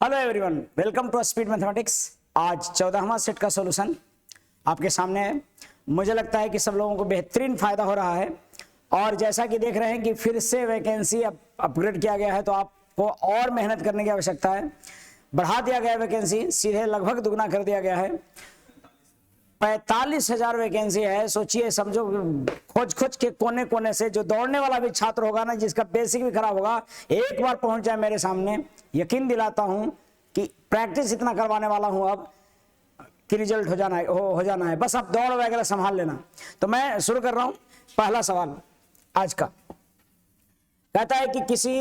Hello everyone, welcome to speed mathematics. आज 14वां set का सॉल्यूशन आपके सामने है। मुझे लगता है कि सब लोगों को बेहतरीन फायदा हो रहा है और जैसा कि देख रहे हैं कि फिर से वैकेंसी अपग्रेड किया गया है, तो आपको और मेहनत करने की आवश्यकता है। बढ़ा दिया गया है वैकेंसी, सीधे लगभग दुगना कर दिया गया है। 45,000 वैकेंसी है। सोचिए, समझो, खोज खोज के कोने कोने से जो दौड़ने वाला भी छात्र होगा ना, जिसका बेसिक भी खराब होगा, एक बार पहुंच जाए मेरे सामने, यकीन दिलाता हूं कि प्रैक्टिस इतना करवाने वाला हूं अब कि रिजल्ट हो जाना है। बस अब दौड़ वगैरह संभाल लेना। तो मैं शुरू कर रहा हूं। पहला सवाल आज का कहता है कि किसी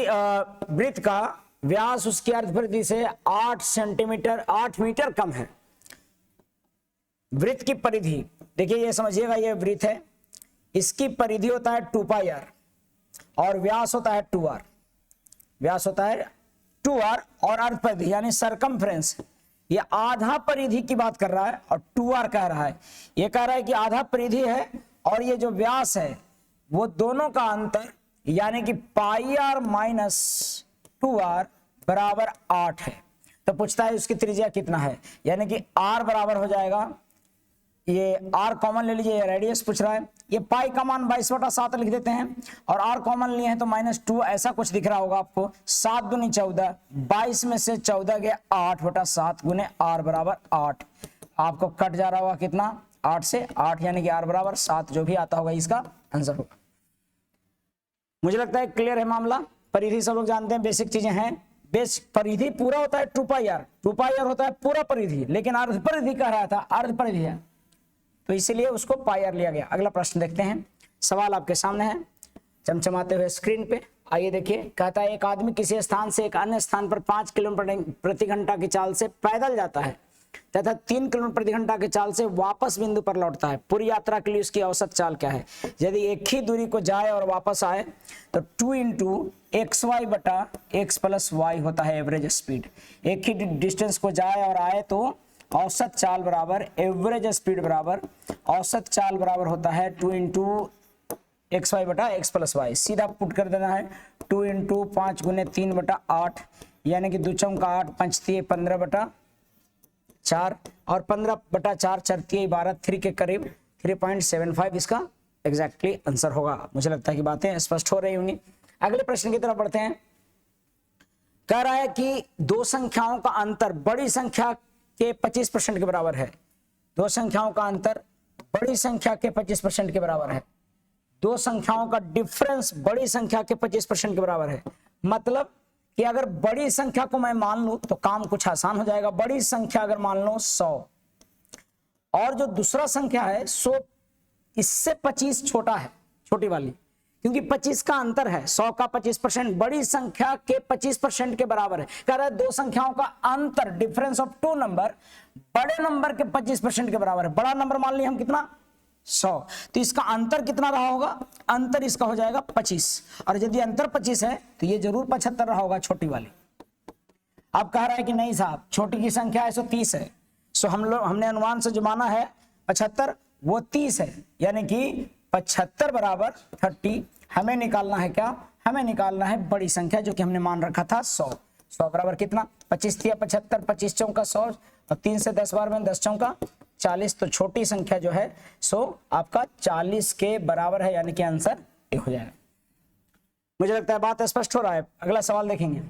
वृत्त का व्यास उसकी अर्धपरिधि से 8 मीटर कम है। वृत्त की परिधि, देखिए ये समझिएगा, ये वृत्त है, इसकी परिधि होता है 2πr और व्यास होता है 2r। व्यास होता है 2r और अर्धपरिधि यानी सरकमफ्रेंस, ये आधा परिधि की बात कर रहा है और 2r कह रहा है। ये कह रहा है कि आधा परिधि है और ये जो व्यास है वो दोनों का अंतर यानी कि πr - 2r बराबर 8 है। तो पूछता है उसकी त्रिज्या कितना है, यानी कि r बराबर हो जाएगा, ये r कॉमन ले लीजिए, रेडियस पूछ रहा है। ये पाई का मान 22/7 लिख देते हैं और r कॉमन लिए हैं तो -2 ऐसा कुछ दिख रहा होगा आपको। 7 दूनी 14, 22 में से 14 गया 8/7 गुने r बराबर 8। आपको कट जा रहा होगा कितना, 8 से 8, यानी कि r बराबर 7। जो भी आता होगा इसका आंसर होगा। मुझे लगता है क्लियर है मामला। परिधि सब लोग जानते हैं, बेसिक चीजें हैं। परिधि पूरा होता है 2πr होता है पूरा परिधि, लेकिन अर्ध परिधि कह रहा था, अर्ध परिधि है तो इसीलिए उसको πr लिया गया। अगला प्रश्न देखते हैं। सवाल आपके सामने है चमचमाते हुए स्क्रीन पे। आइए देखिए, कहता है एक आदमी किसी स्थान से एक अन्य स्थान पर 5 किलोमीटर प्रति घंटा की चाल से पैदल जाता है तथा 3 किलोमीटर प्रति घंटा की चाल से वापस बिंदु पर लौटता है। पूरी यात्रा के लिए उसकी औसत चाल क्या है? यदि एक ही दूरी को जाए और वापस आए तो 2 × xy बटा x + y होता है एवरेज स्पीड। एक ही डिस्टेंस को जाए और आए तो औसत चाल बराबर एवरेज स्पीड बराबर औसत चाल बराबर होता है 2 × xy बटा x + y। सीधा पुट कर देना है 2 × 5 × 3/8 यानी कि 2 × 8 5 15/4 और 15/4 4 12 3 के करीब 3.75 इसका एग्जैक्टली आंसर होगा। मुझे लगता है कि बातें स्पष्ट हो रही होंगी। अगले प्रश्न की तरफ बढ़ते हैं। कह रहा है कि दो संख्याओं का अंतर बड़ी संख्या के 25% के बराबर है। दो संख्याओं का अंतर बड़ी संख्या के 25% के बराबर है। दो संख्याओं का डिफरेंस बड़ी संख्या के 25% के बराबर है। मतलब कि अगर बड़ी संख्या को मैं मान लूं तो काम कुछ आसान हो जाएगा। बड़ी संख्या अगर मान लो 100 और जो दूसरा संख्या है 100 इससे 25 छोटा है, छोटी वाली, क्योंकि 25 का अंतर है। 100 का 25% बड़ी संख्या के 25% के बराबर है। कह रहा है दो संख्याओं का अंतर, डिफरेंस ऑफ 2 नंबर, बड़े नंबर के 25% के बराबर है। बड़ा नंबर मान लिया हम कितना, 100, तो इसका अंतर कितना रहा होगा? अंतर इसका हो जाएगा 25। और यदि अंतर 25 है तो ये जरूर 75 रहा होगा, छोटी वाली। अब कह रहा है कि नहीं साहब, छोटी की संख्या 130 है। सो हमने अनुमान से जो माना है 75, वो 30 है, यानी कि 75 बराबर 30। हमें निकालना है क्या? हमें निकालना है बड़ी संख्या, जो कि हमने मान रखा था 100। 100 बराबर कितना? 25 × 75, 25 × 4 100 और 3 से 10 बार में 10 × 40। तो छोटी संख्या जो है 100 आपका 40 के बराबर है, यानी कि आंसर ए हो जाएगा। मुझे लगता है बात स्पष्ट हो रहा है। अगला सवाल देखेंगे।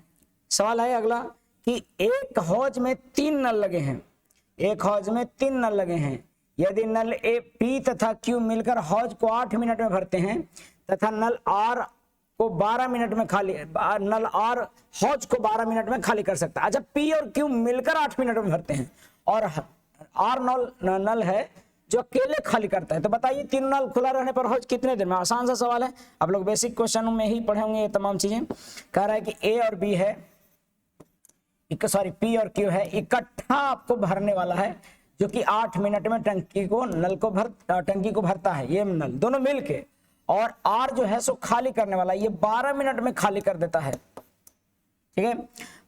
सवाल है अगला कि एक हौज में 3 नल लगे हैं। एक हौज में 3 नल लगे हैं। यदि नल ए, पी तथा क्यू मिलकर हौज को 8 मिनट में भरते हैं तथा नल आर को 12 मिनट में खाली, नल आर हौज को 12 मिनट में खाली कर सकता है। अच्छा, पी और क्यू मिलकर 8 मिनट में भरते हैं और आर नल है जो अकेले खाली करता है, तो बताइए 3 नल खुला रहने पर हौज कितने देर में? आसान सा सवाल है, आप लोग बेसिक क्वेश्चन में ही पढ़े होंगे ये तमाम चीजें। कह रहा है कि ए और बी है, पी और क्यू है, इकट्ठा आपको भरने वाला है, जो कि 8 मिनट में टंकी को भरता है, ये नल दोनों मिलके। और आर जो है सो खाली करने वाला है, ये 12 मिनट में खाली कर देता है। ठीक है,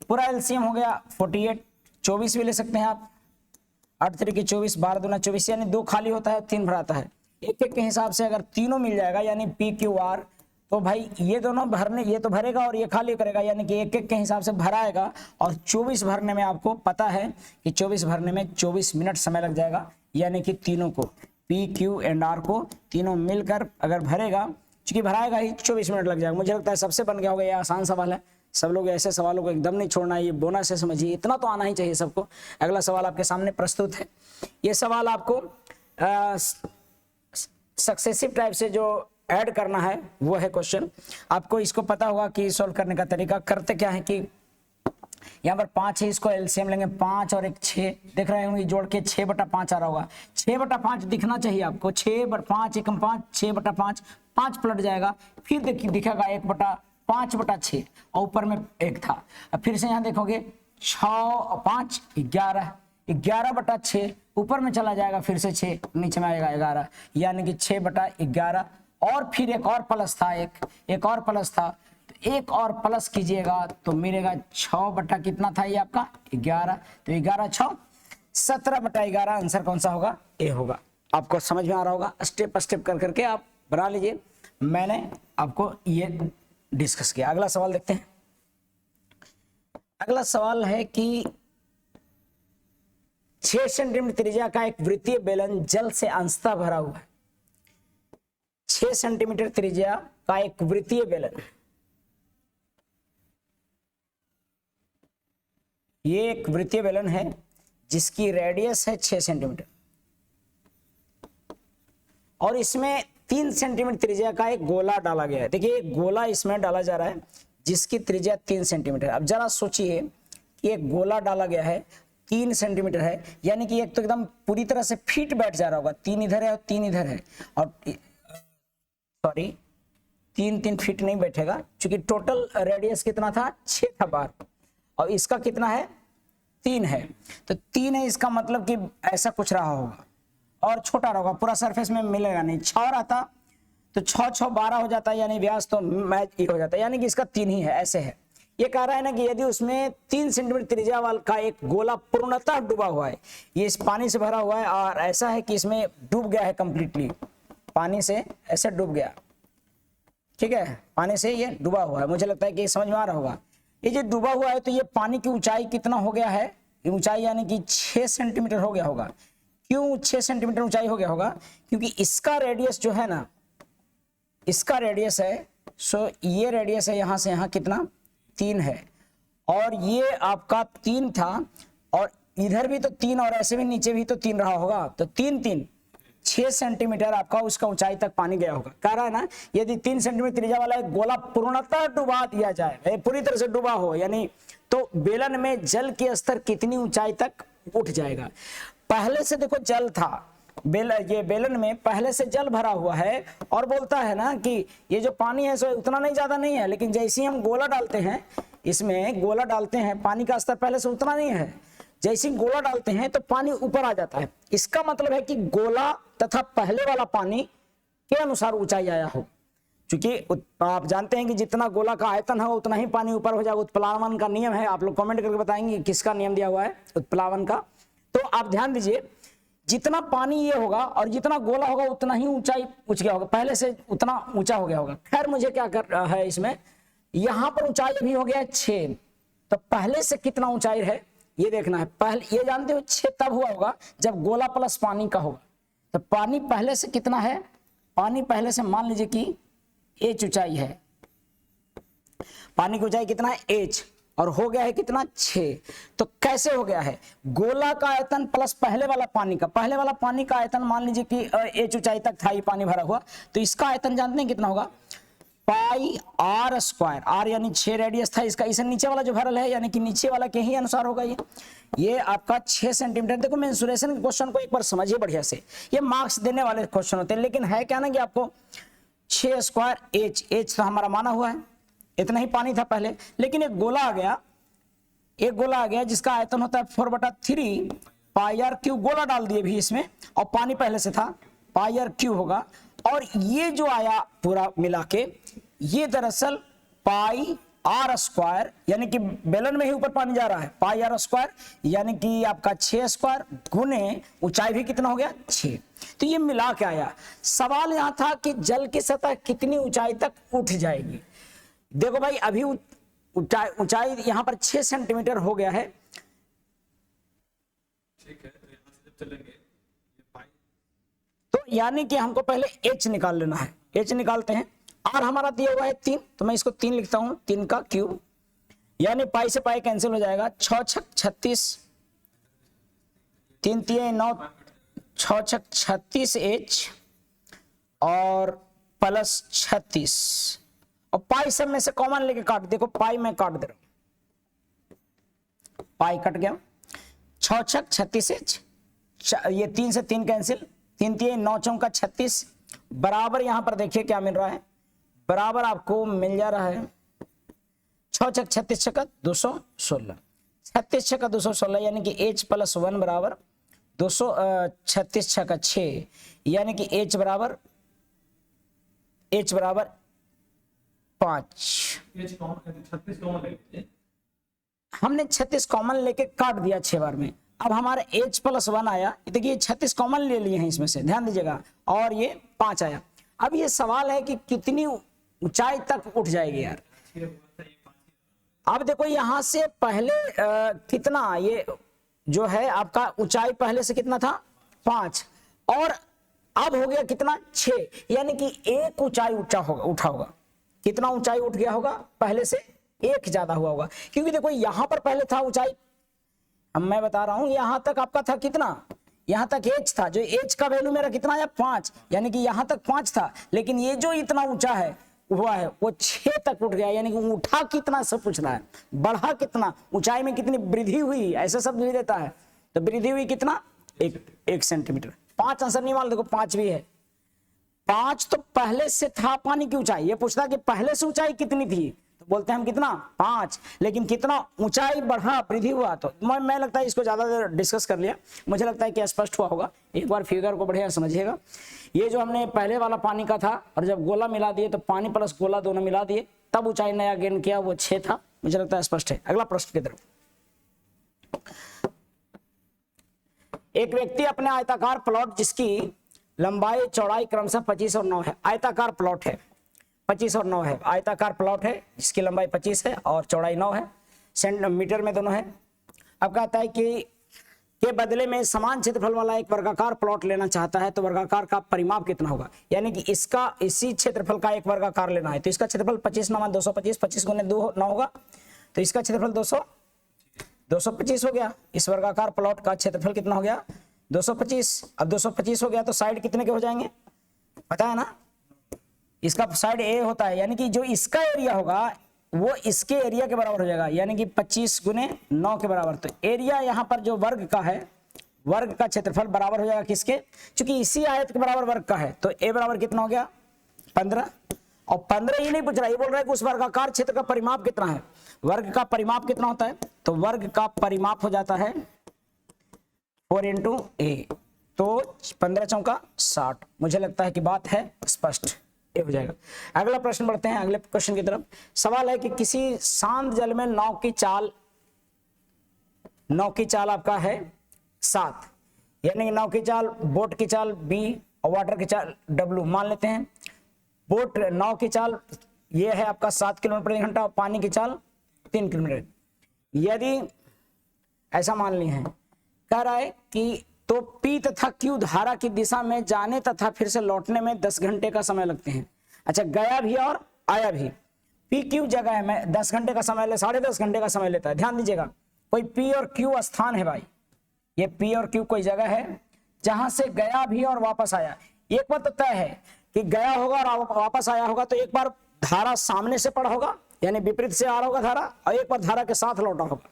पूरा एलसीएम हो गया 48, 24 भी ले सकते हैं आप। 8 3 की 24, 12 दूना 24, यानी 2 खाली होता है, 3 भराता है। एक एक के हिसाब से अगर तीनों मिल जाएगा, यानी पी क्यू आर, तो भाई ये दोनों भरने, ये तो भरेगा और ये खाली करेगा, यानी कि एक एक के हिसाब से भराएगा। और 24 भरने में आपको पता है कि 24 भरने में 24 मिनट समय लग जाएगा, यानी कि तीनों को पी क्यू एंड आर को तीनों मिलकर अगर भरेगा, चूंकि भराएगा ही 24 मिनट लग जाएगा। मुझे लगता है सबसे बन गया होगा, ये आसान सवाल है। सब लोग ऐसे सवालों को एकदम नहीं छोड़ना, ये बोनस से समझिए, इतना तो आना ही चाहिए सबको। अगला सवाल आपके सामने प्रस्तुत है। ये सवाल आपको सक्सेसिव टाइप से जो ऐड करना है वो है क्वेश्चन। आपको इसको पता होगा कि सॉल्व करने का तरीका। करते क्या है कि यहाँ पर 5 है, इसको एलसीएम लेंगे, 5 और 1 6, देख रहे होंगे जोड़ के 6/5 आ रहा होगा। 6/5 दिखना चाहिए आपको, 6/5 एकम 5, 6/5, 5 पलट जाएगा, फिर दिखेगा 1/5/6 और ऊपर में 1 था। अब फिर से यहाँ देखोगे 6 और 5 11, 11/6 ऊपर में चला जाएगा, फिर से 6 नीचे में आएगा 11, यानी कि 6/11। और फिर एक और प्लस था, एक और प्लस था, तो एक और प्लस कीजिएगा तो मिलेगा 6 कितना था ये आपका 11, तो 11 6 17/11। आंसर कौन सा होगा? ए होगा। आपको समझ में आ रहा होगा, स्टेप स्टेप कर करके आप बना लीजिए। मैंने आपको ये डिस्कस किया। अगला सवाल देखते हैं। अगला सवाल है कि 6 सेंटीमीटर त्रिज्या का एक वृत्तीय बेलन जल से अंशतः भरा हुआ है। 6 सेंटीमीटर त्रिज्या का एक वृत्तीय बेलन, ये एक वृत्तीय बेलन है जिसकी रेडियस है 6 सेंटीमीटर और इसमें 3 सेंटीमीटर त्रिज्या का एक गोला डाला गया है। देखिए एक गोला इसमें डाला जा रहा है जिसकी त्रिज्या 3 सेंटीमीटर। अब जरा सोचिए कि एक गोला डाला गया है 3 सेंटीमीटर है, यानी कि एक तो एकदम पूरी तरह से फिट बैठ जा रहा होगा, 3 इधर है और 3 इधर है, और सॉरी 3 फीट नहीं बैठेगा, क्योंकि टोटल रेडियस कितना था 6 था बार, और इसका कितना है 3 है, तो 3 है, इसका मतलब कि ऐसा कुछ रहा होगा और छोटा रहा होगा, पूरा सरफेस में मिलेगा नहीं। 6 रहता तो 6 6 12 हो जाता है, यानी व्यास तो मैच ही हो जाता है, यानी कि इसका 3 ही है। ऐसे है, ये कह रहा है ना कि यदि उसमें 3 सेंटीमीटर त्रिज्या वाला का एक गोला पूर्णतः डूबा हुआ है, ये इस पानी से भरा हुआ है और ऐसा है कि इसमें डूब गया है कंप्लीटली, पानी से ऐसे डूब गया, ठीक है, पानी से ये डूबा हुआ है। मुझे लगता है कि समझ में आ रहा होगा। ये जो डूबा हुआ है तो ये पानी की ऊंचाई कितना हो गया है, ऊंचाई यानी कि 6 सेंटीमीटर हो गया होगा। क्यों 6 सेंटीमीटर ऊंचाई हो गया होगा? क्योंकि इसका रेडियस जो है ना, इसका रेडियस है, सो ये रेडियस है यहाँ से यहाँ कितना 3 है, और ये आपका 3 था, और इधर भी तो 3 और ऐसे भी नीचे भी तो 3 रहा होगा, तो 3 6 सेंटीमीटर आपका उसका ऊंचाई तक पानी गया होगा। कह रहा है ना यदि 3 सेंटीमीटर त्रिज्या वाला एक गोला पूर्णतः डुबा दिया जाए, पूरी तरह से डूबा हो, यानी तो बेलन में जल के स्तर कितनी ऊंचाई तक उठ जाएगा। पहले से देखो जल था, ये बेलन में पहले से जल भरा हुआ है, और बोलता है ना कि ये जो पानी है सो उतना नहीं ज्यादा नहीं है, लेकिन जैसे ही हम गोला डालते हैं, इसमें गोला डालते हैं, पानी का स्तर पहले से उतना नहीं है, जैसे ही गोला डालते हैं तो पानी ऊपर आ जाता है। इसका मतलब है कि गोला तथा पहले वाला पानी के अनुसार ऊंचाई आया हो, क्योंकि आप जानते हैं कि जितना गोला का आयतन हो उतना ही पानी ऊपर हो जाएगा। उत्प्लावन का नियम है, आप लोग कमेंट करके बताएंगे किसका नियम दिया हुआ है, उत्प्लावन का। तो आप ध्यान दीजिए, जितना पानी ये होगा और जितना गोला होगा उतना ही ऊंचाई उठ गया होगा, पहले से उतना ऊंचा हो गया होगा। खैर मुझे क्या कर रहा है इसमें, यहां पर ऊंचाई अभी हो गया है 6, तो पहले से कितना ऊंचाई है ये देखना है। पहले ये जानते हो 6 तब हुआ होगा जब गोला प्लस पानी का होगा, तो पानी पहले से कितना है, पानी पहले से मान लीजिए कि h ऊंचाई है, पानी की ऊंचाई कितना है h, और हो गया है कितना 6। तो कैसे हो गया है, गोला का आयतन प्लस पहले वाला पानी का, पहले वाला पानी का आयतन मान लीजिए कि h ऊंचाई तक था ये पानी भरा हुआ, तो इसका आयतन जानते हैं कितना होगा, पाई आर स्क्वायर, आर यानी 6 रेडियस था इसका, इसे नीचे वाला जो भरल है यानी कि नीचे वाला के ही अनुसार होगा ये आपका 6 सेंटीमीटर। देखो मेंसुरेशन के क्वेश्चन को एक बार समझिए बढ़िया से, ये मार्क्स देने वाले क्वेश्चन होते हैं, लेकिन है क्या ना कि आपको 6 स्क्वायर h तो हमारा माना हुआ है, इतना ही पानी था पहले, लेकिन एक गोला आ गया जिसका आयतन होता है 4/3 पाई आर क्यू, गोला डाल दिए भी इसमें, और पानी पहले से था, पाई आर क्यू होगा, और ये जो आया पूरा मिला के ये दरअसल पाई आर स्क्वायर, यानी कि बेलन में ही ऊपर पानी जा रहा है, पाई आर स्क्वायर यानी कि आपका 6 स्क्वायर गुने ऊंचाई भी कितना हो गया 6। तो ये मिला के आया। सवाल यहां था कि जल की सतह कितनी ऊंचाई तक उठ जाएगी। देखो भाई अभी ऊंचाई यहां पर 6 सेंटीमीटर हो गया है, ठीक है। तो यहाँ से जब चलेंगे ये पाई, तो यानी कि हमको पहले h निकाल लेना है। h निकालते हैं, r हमारा दिया हुआ है 3, तो मैं इसको 3 लिखता हूं, 3 का क्यूब, यानी पाई से पाई कैंसिल हो जाएगा, 6 छक 36, 3 3 9, 6 छक 36 h और प्लस 36, और पाई सब में से कॉमन लेके काट, देखो पाई में काट दे रहा हूं, पाई कट गया, 6 छक 36 h, ये 3 से 3 कैंसिल, 3 3 9 चौका 36, बराबर यहां पर देखिए क्या मिल रहा है, बराबर आपको मिल जा रहा है 6 छक 36 छक्का 216, 36 छक्का 216 यानी कि h प्लस 1 बराबर 236 छक्का 6, यानी कि h बराबर 5। ये 36 कॉमन ले लीजिए, हमने 36 कॉमन लेके काट दिया 6 बार में, अब हमारा h प्लस 1 आया, देखिए 36 कॉमन ले लिए हैं इसमें से, ध्यान दीजिएगा, और ये 5 आया। अब ये सवाल है कि कितनी ऊंचाई तक उठ जाएगी यार। अब देखो यहां से पहले कितना, ये जो है आपका ऊंचाई पहले से कितना था 5, और अब हो गया कितना 6, यानी कि एक ऊंचाई उठा होगा, कितना ऊंचाई उठ गया होगा, पहले से एक ज्यादा हुआ होगा, क्योंकि देखो यहां पर पहले था ऊंचाई, अब मैं बता रहा हूं यहां तक आपका था कितना, यहां तक h था, जो h का वैल्यू मेरा कितना आया 5, यानी कि यहां तक 5 था, लेकिन ये जो इतना ऊंचा है हुआ है वो 6 तक उठ गया, यानी कि उठा कितना सब पूछ रहा है, बढ़ा कितना, ऊंचाई में कितनी वृद्धि हुई, ऐसा शब्द भी देता है, तो वृद्धि हुई कितना 1 सेंटीमीटर। 5 आंसर नहीं मान, देखो 5 भी है, 5 तो पहले से था पानी की ऊंचाई, ये पूछता कि पहले से ऊंचाई कितनी थी, तो बोलते हैं हम कितना 5, लेकिन कितना ऊंचाई बढ़ा वृद्धि हुआ, तो मैं लगता है इसको ज्यादा देर डिस्कस कर लिया, मुझे लगता है कि स्पष्ट हुआ होगा। एक बार फिगर को बढ़िया समझिएगा, ये जो हमने पहले वाला पानी का था, और जब गोला मिला दिए तो पानी प्लस गोला दोनों मिला दिए, तब ऊंचाई नया गेन किया, वो 6 था, मुझे लगता है स्पष्ट है। अगला प्रश्न की तरफ, एक व्यक्ति अपने आयताकार प्लॉट जिसकी लंबाई चौड़ाई क्रमशः 25 और 9 है, आयताकार प्लॉट है 25 और 9 है, आयताकार प्लॉट है जिसकी लंबाई 25 है और चौड़ाई 9 है, सेंटीमीटर में दोनों है। अब कहता है कि के बदले में समान क्षेत्रफल वाला एक वर्गाकार प्लॉट लेना चाहता है, तो वर्गाकार का परिमाप कितना होगा, यानी कि इसका इसी क्षेत्रफल का एक वर्गाकार लेना है, तो इसका क्षेत्रफल 25 9 225, 25 गुने 2 9 होगा, तो इसका क्षेत्रफल 225 हो गया, इस वर्गाकार प्लॉट का क्षेत्रफल कितना हो गया 225। अब 225 हो गया तो साइड कितने के हो जाएंगे, पता है ना, इसका साइड ए होता है, यानी कि जो इसका एरिया होगा वो इसके एरिया के बराबर हो जाएगा, यानी कि 25 गुने 9 के बराबर, तो एरिया यहाँ पर जो वर्ग का है, वर्ग का क्षेत्रफल बराबर हो जाएगा किसके, क्योंकि इसी आयत के बराबर वर्ग का है, तो ए बराबर कितना हो गया 15, और 15 ही नहीं पूछ रहा, ये बोल रहा है कि उस वर्गाकार क्षेत्र का परिमाप कितना है, वर्ग का परिमाप कितना होता है, तो वर्ग का परिमाप हो जाता है 4 इंटू ए, तो 15 चौका 60। मुझे लगता है कि बात है स्पष्ट, ये हो जाएगा। अगला प्रश्न बढ़ते हैं, अगले क्वेश्चन की तरफ। सवाल है कि किसी शांत जल में नाव की चाल आपका है 7, यानी कि नाव की चाल, बोट की चाल B और वाटर की चाल W मान लेते हैं। बोट नाव की चाल ये है आपका 7 किलोमीटर प्रति घंटा, और पानी की चाल 3 किलोमीटर। यदि ऐसा मान लिए हैं, कह रहा है कि तो P तथा Q धारा की दिशा में जाने तथा फिर से लौटने में 10 घंटे का समय लगते हैं। अच्छा, गया भी और आया भी, P Q जगह है, मैं 10 घंटे का समय ले, 10.5 घंटे का समय लेता है। ध्यान दीजिएगा, कोई P और Q स्थान है भाई, ये P और Q कोई जगह है जहां से गया भी और वापस आया। एक बात तो तय है कि गया होगा और वापस आया होगा, तो एक बार धारा सामने से पड़ा होगा, यानी विपरीत से आ रहा होगा धारा, और एक बार धारा के साथ लौटा होगा।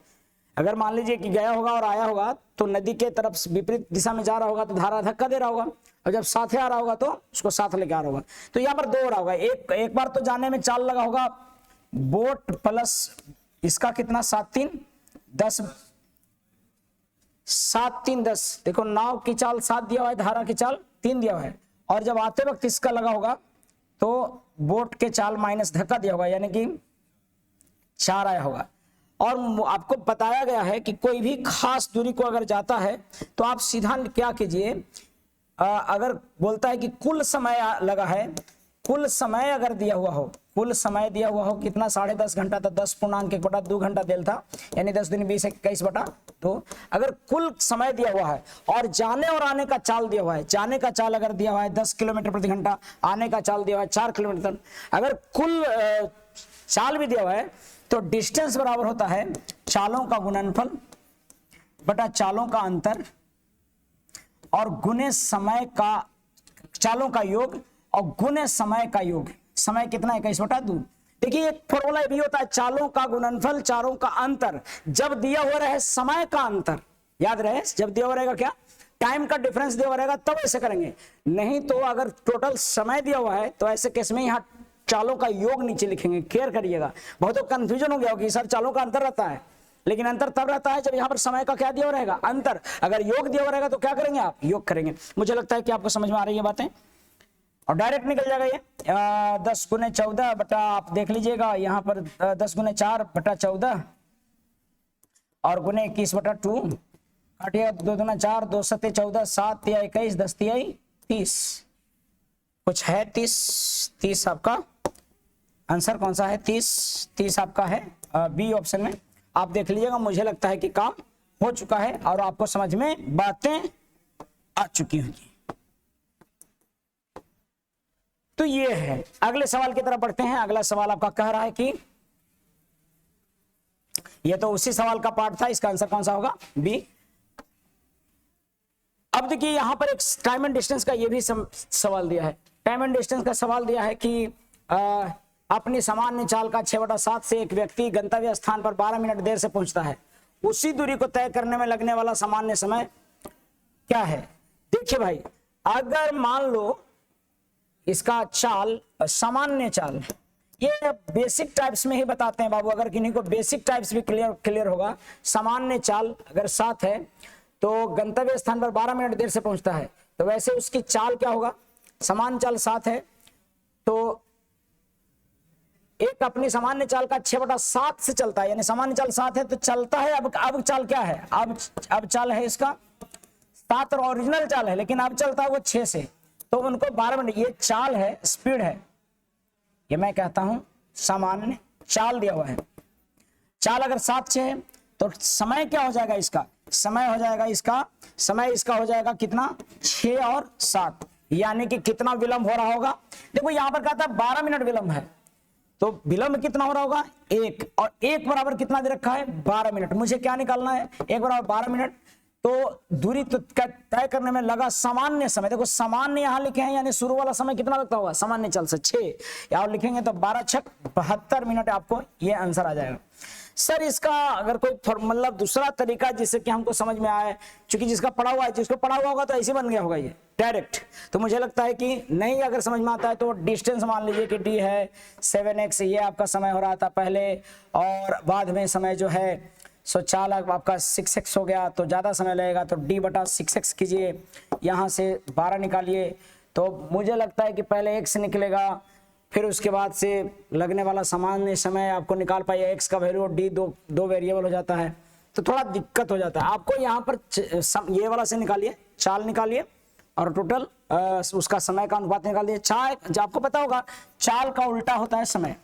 अगर मान लीजिए कि गया होगा और आया होगा, तो नदी के तरफ विपरीत दिशा में जा रहा होगा तो धारा धक्का दे रहा होगा, और जब साथ आ रहा होगा तो उसको साथ लेके आ रहा होगा। तो यहाँ पर 2 हो रहा होगा, एक बार तो जाने में चाल लगा होगा, बोट प्लस इसका कितना 7 3 10, 7 3 10, देखो नाव की चाल 7 दिया हुआ है, धारा की चाल 3 दिया हुआ है, और जब आते वक्त इसका लगा होगा तो बोट के चाल माइनस धक्का दिया होगा, यानी कि 4 आया होगा। और आपको बताया गया है कि कोई भी खास दूरी को अगर जाता है तो आप सीधा क्या कीजिए, अगर बोलता है कि कुल समय लगा है, कुल समय अगर दिया हुआ हो, कुल समय दिया हुआ हो कितना 10.5 घंटा था, 10.1/2 घंटा देल था, यानी 10 दूनी 20 21/2। अगर कुल समय दिया हुआ है और जाने और आने का चाल दिया हुआ है, जाने का चाल अगर दिया हुआ है 10 किलोमीटर प्रति घंटा, आने का चाल दिया हुआ है 4 किलोमीटर, अगर कुल चाल भी दिया हुआ है तो डिस्टेंस बराबर होता है चालों का गुणनफल बटा चालों का अंतर और गुने समय का, चालों का योग और गुने समय का योग। समय कितना है 21/2। देखिए एक फॉर्मूला भी होता है चालों का गुणनफल चालों का अंतर, जब दिया हुआ रहे समय का अंतर, याद रहे जब दिया हुआ रहेगा क्या, टाइम का डिफरेंस दिया हुआ रहेगा तब ऐसे करेंगे, नहीं तो अगर टोटल समय दिया हुआ है तो ऐसे केस में यहाँ चालों का योग नीचे लिखेंगे, केयर करिएगा। बहुत कंफ्यूजन हो गया होगा कि सर चालों का अंतर रहता है, लेकिन अंतर तब रहता है जब यहाँ पर समय का क्या दिया हुआ रहेगा, अंतर। अगर योग दिया हुआ रहेगा तो क्या करेंगे आप, योग करेंगे। मुझे लगता है कि आपको समझ में आ रही है बातें और डायरेक्ट निकल जाएगा ये 10 गुने 14 बटा, आप देख लीजिएगा यहाँ पर 10 गुने 4 बटा 14 और गुने 21/2 काटिएगा, 2 दूना 4, 2 सत्ते 14, 7 तिया 21, 10 तिया 30, कुछ है 30 आपका आंसर कौन सा है, 30 आपका है बी ऑप्शन में। आप देख लीजिएगा, मुझे लगता है कि काम हो चुका है और आपको समझ में बातें आ चुकी होंगी। तो ये है, अगले सवाल की तरफ बढ़ते हैं। अगला सवाल आपका कह रहा है कि ये तो उसी सवाल का पार्ट था, इसका आंसर कौन सा होगा, बी। अब देखिए यहां पर एक टाइम एंड डिस्टेंस का ये भी सवाल दिया है। टाइम एंड डिस्टेंस का सवाल दिया है कि अपनी सामान्य चाल का 6/7 से एक व्यक्ति गंतव्य स्थान पर 12 मिनट देर से पहुंचता है, उसी दूरी को तय करने में लगने वाला सामान्य समय क्या है। देखिए भाई, अगर मान लो इसका चाल, सामान्य चाल, ये बेसिक टाइप्स में ही बताते हैं बाबू, अगर किन्हीं को बेसिक टाइप्स भी क्लियर होगा। सामान्य चाल अगर 7 है तो गंतव्य स्थान पर 12 मिनट देर से पहुंचता है, तो वैसे उसकी चाल क्या होगा, सामान्य चाल 7 है तो एक अपनी सामान्य चाल का 6/7 से चलता है, यानी सामान्य चाल 7 है तो चलता है। अब चाल क्या है, अब चाल है इसका 7 और ओरिजिनल चाल है, लेकिन अब चलता है वो 6 से, तो उनको 12 मिनट, ये चाल है, स्पीड है, ये मैं कहता हूं सामान्य चाल दिया हुआ है। चाल अगर 7/6 है तो समय क्या हो जाएगा इसका, समय हो जाएगा इसका, समय इसका हो जाएगा कितना, 6 और 7, यानी कि कितना विलंब हो रहा होगा। देखो यहां पर कहता है 12 मिनट विलंब है, तो विलंब कितना हो रहा होगा 1, और 1 बराबर कितना दे रखा है 12 मिनट। मुझे क्या निकालना है, 1 बराबर 12 मिनट, तो दूरी तो तय करने में लगा सामान्य समय। देखो सामान्य यहां लिखे हैं, यानी शुरू वाला समय कितना लगता होगा सामान्य चाल से 6, यहाँ लिखेंगे तो 12×6 72 मिनट, आपको ये आंसर आ जाएगा। सर इसका अगर कोई मतलब दूसरा तरीका जिससे कि हमको समझ में आए, क्योंकि जिसका पढ़ा हुआ है, जिसको पढ़ा हुआ होगा तो ऐसे बन गया होगा ये डायरेक्ट, तो मुझे लगता है कि नहीं अगर समझ में आता है तो डिस्टेंस मान लीजिए कि डी है 7x, ये आपका समय हो रहा था पहले, और बाद में समय जो है सो चाल आपका 6x हो गया, तो ज़्यादा समय लगेगा, तो d/6x कीजिए, यहाँ से 12 निकालिए, तो मुझे लगता है कि पहले x निकलेगा, फिर उसके बाद से लगने वाला सामान्य समय आपको निकाल पाइए, x का वैल्यू d दो वेरिएबल हो जाता है, तो थोड़ा दिक्कत हो जाता है आपको। यहाँ पर ये वाला से निकालिए, चाल निकालिए और टोटल उसका समय का अनुपात निकाल दिए। चाल आपको पता होगा चाल का उल्टा होता है समय,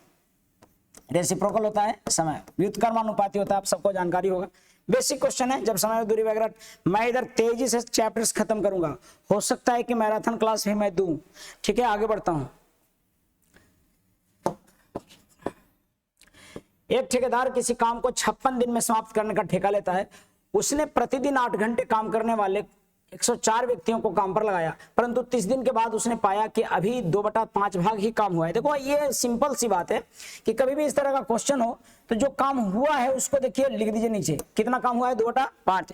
रेसिप्रोकल होता है समय, व्युत्क्रमानुपाती होता है, आप सबको जानकारी होगा। बेसिक क्वेश्चन है, जब समय दूरी वगैरह। मैं इधर तेजी से चैप्टर्स खत्म करूंगा, हो सकता है कि मैराथन क्लास भी मैं दूं, ठीक है। आगे बढ़ता हूं। एक ठेकेदार किसी काम को 56 दिन में समाप्त करने का ठेका लेता है। उसने प्रतिदिन 8 घंटे काम करने वाले 104 व्यक्तियों को काम पर लगाया, परंतु 30 दिन के बाद उसने पाया कि अभी 2/5 भाग ही काम हुआ है। देखो ये सिंपल सी बात है कि कभी भी इस तरह का क्वेश्चन हो तो जो काम हुआ है उसको देखिए, लिख दीजिए नीचे कितना काम हुआ है 2/5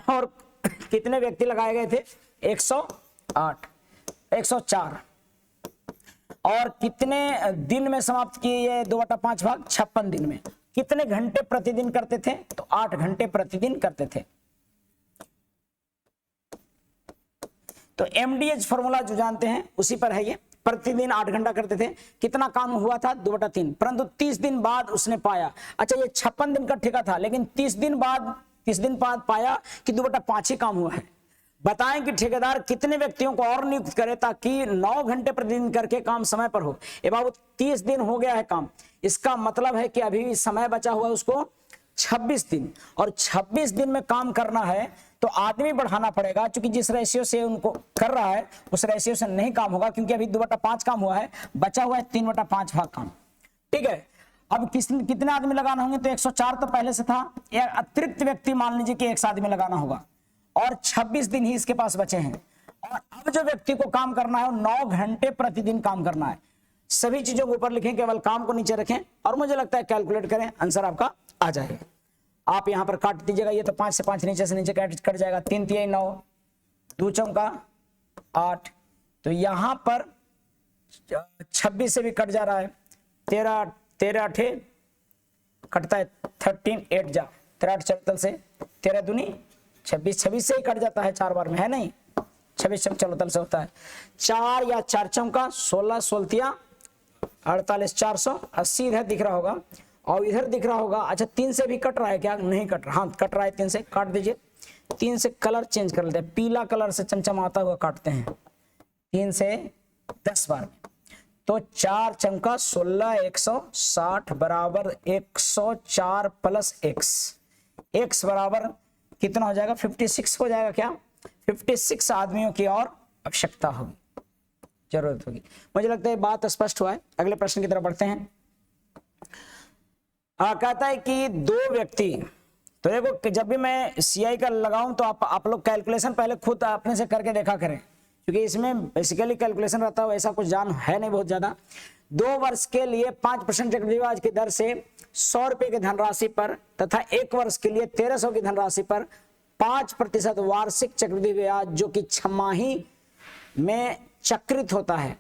और कितने व्यक्ति लगाए गए थे 108, 104, और कितने दिन में समाप्त किए ये 2/5 भाग 56 दिन में। कितने घंटे प्रतिदिन करते थे, तो 8 घंटे प्रतिदिन करते थे। तो MDH फॉर्मूला जो जानते हैं उसी पर है ये, प्रतिदिन 8 घंटा करते थे, कितना काम हुआ था 2/3, परंतु 30 दिन बाद उसने पाया, अच्छा ये 56 दिन का ठेका था, लेकिन 30 दिन बाद पाया कि 2/5 ही काम हुआ है। बताएं कि ठेकेदार कितने व्यक्तियों को और नियुक्त करे ताकि 9 घंटे प्रतिदिन करके काम समय पर हो। ए बाबू 30 दिन हो गया है काम, इसका मतलब है कि अभी समय बचा हुआ है उसको 26 दिन, और 26 दिन में काम करना है तो आदमी बढ़ाना पड़ेगा, क्योंकि जिस रेशियो से उनको कर रहा है उस रेशियो से नहीं काम होगा, क्योंकि अभी 2/5 काम हुआ है, बचा हुआ है 3/5 भाग काम। ठीक है, अब कितने आदमी लगाना होंगे, तो 104 तो पहले से था, एक अतिरिक्त व्यक्ति मान लीजिए कि 1 आदमी लगाना होगा, और 26 दिन ही इसके पास बचे हैं, और अब जो व्यक्ति को काम करना है वो 9 घंटे प्रतिदिन काम करना है। सभी चीजों को ऊपर लिखें, केवल काम को नीचे रखें, और मुझे लगता है कैलकुलेट करें, आंसर आपका आ जाएगा। आप यहां पर काट दीजिएगा, ये तो 5 से 5 नीचे से नीचे कट जाएगा, 3 3 9, 2 चौका 8, तो यहां पर 26 से भी कट जा रहा है, 13 8 कटता है, 13 8 जा 13 चौतल से 13 दूनी 26 से ही कट जाता है 4 बार में, है नहीं, 26 चौतल से होता है, 4 या 4 चौका 16 16 48 480 इधर दिख रहा होगा, और इधर दिख रहा होगा, अच्छा 3 से भी कट रहा है क्या, नहीं कट रहा, हाँ कट रहा है, 3 से काट दीजिए, 3 से कलर चेंज कर लेते हैं, पीला कलर से चमचमाता हुआ काटते हैं, 3 से 10 बार में, तो 4 चौका 16 160 बराबर 104 प्लस x बराबर कितना हो जाएगा, 56 हो जाएगा क्या, 56 आदमियों की और आवश्यकता होगी, जरूरत होगी। मुझे लगता है बात स्पष्ट हुआ है। अगले प्रश्न की तरफ बढ़ते हैं। कहता है कि 2 व्यक्ति, तो देखो जब भी मैं सीआई का लगाऊं तो आप लोग कैलकुलेशन पहले खुद अपने से करके देखा करें, क्योंकि इसमें बेसिकली कैलकुलेशन रहता है, ऐसा कुछ जान है नहीं बहुत ज्यादा। 2 वर्ष के लिए 5% चक्रवृद्धि ब्याज की दर से 100 रुपए की धनराशि पर तथा 1 वर्ष के लिए 1300 की धनराशि पर 5% वार्षिक चक्रवृद्धि ब्याज जो कि छमाही में चक्रित होता है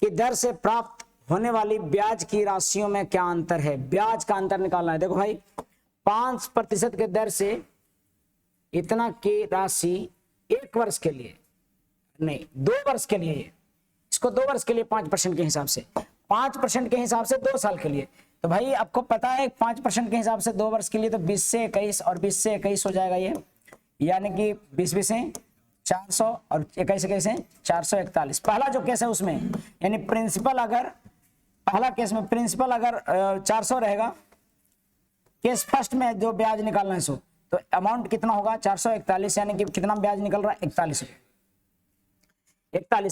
की दर से प्राप्त होने वाली ब्याज की राशियों में क्या अंतर है, ब्याज का अंतर निकालना है। देखो भाई 5% के दर से इतना की राशि 1 वर्ष के लिए नहीं 2 वर्ष के लिए, इसको 2 वर्ष के लिए 5% के हिसाब से, 5% के हिसाब से 2 साल के लिए, तो भाई आपको पता है 5% के हिसाब से 2 वर्ष के लिए तो 20 से 21 और 20 से 21 हो जाएगा ये, यानी कि 20 से 400 और 21 से 441। पहला जो केस है उसमें यानी प्रिंसिपल अगर पहला केस में प्रिंसिपल अगर 400 रहेगा, केस फर्स्ट में जो ब्याज निकालना है सो तो अमाउंट कितना होगा 441, यानी कि कितना ब्याज निकल रहा है 41।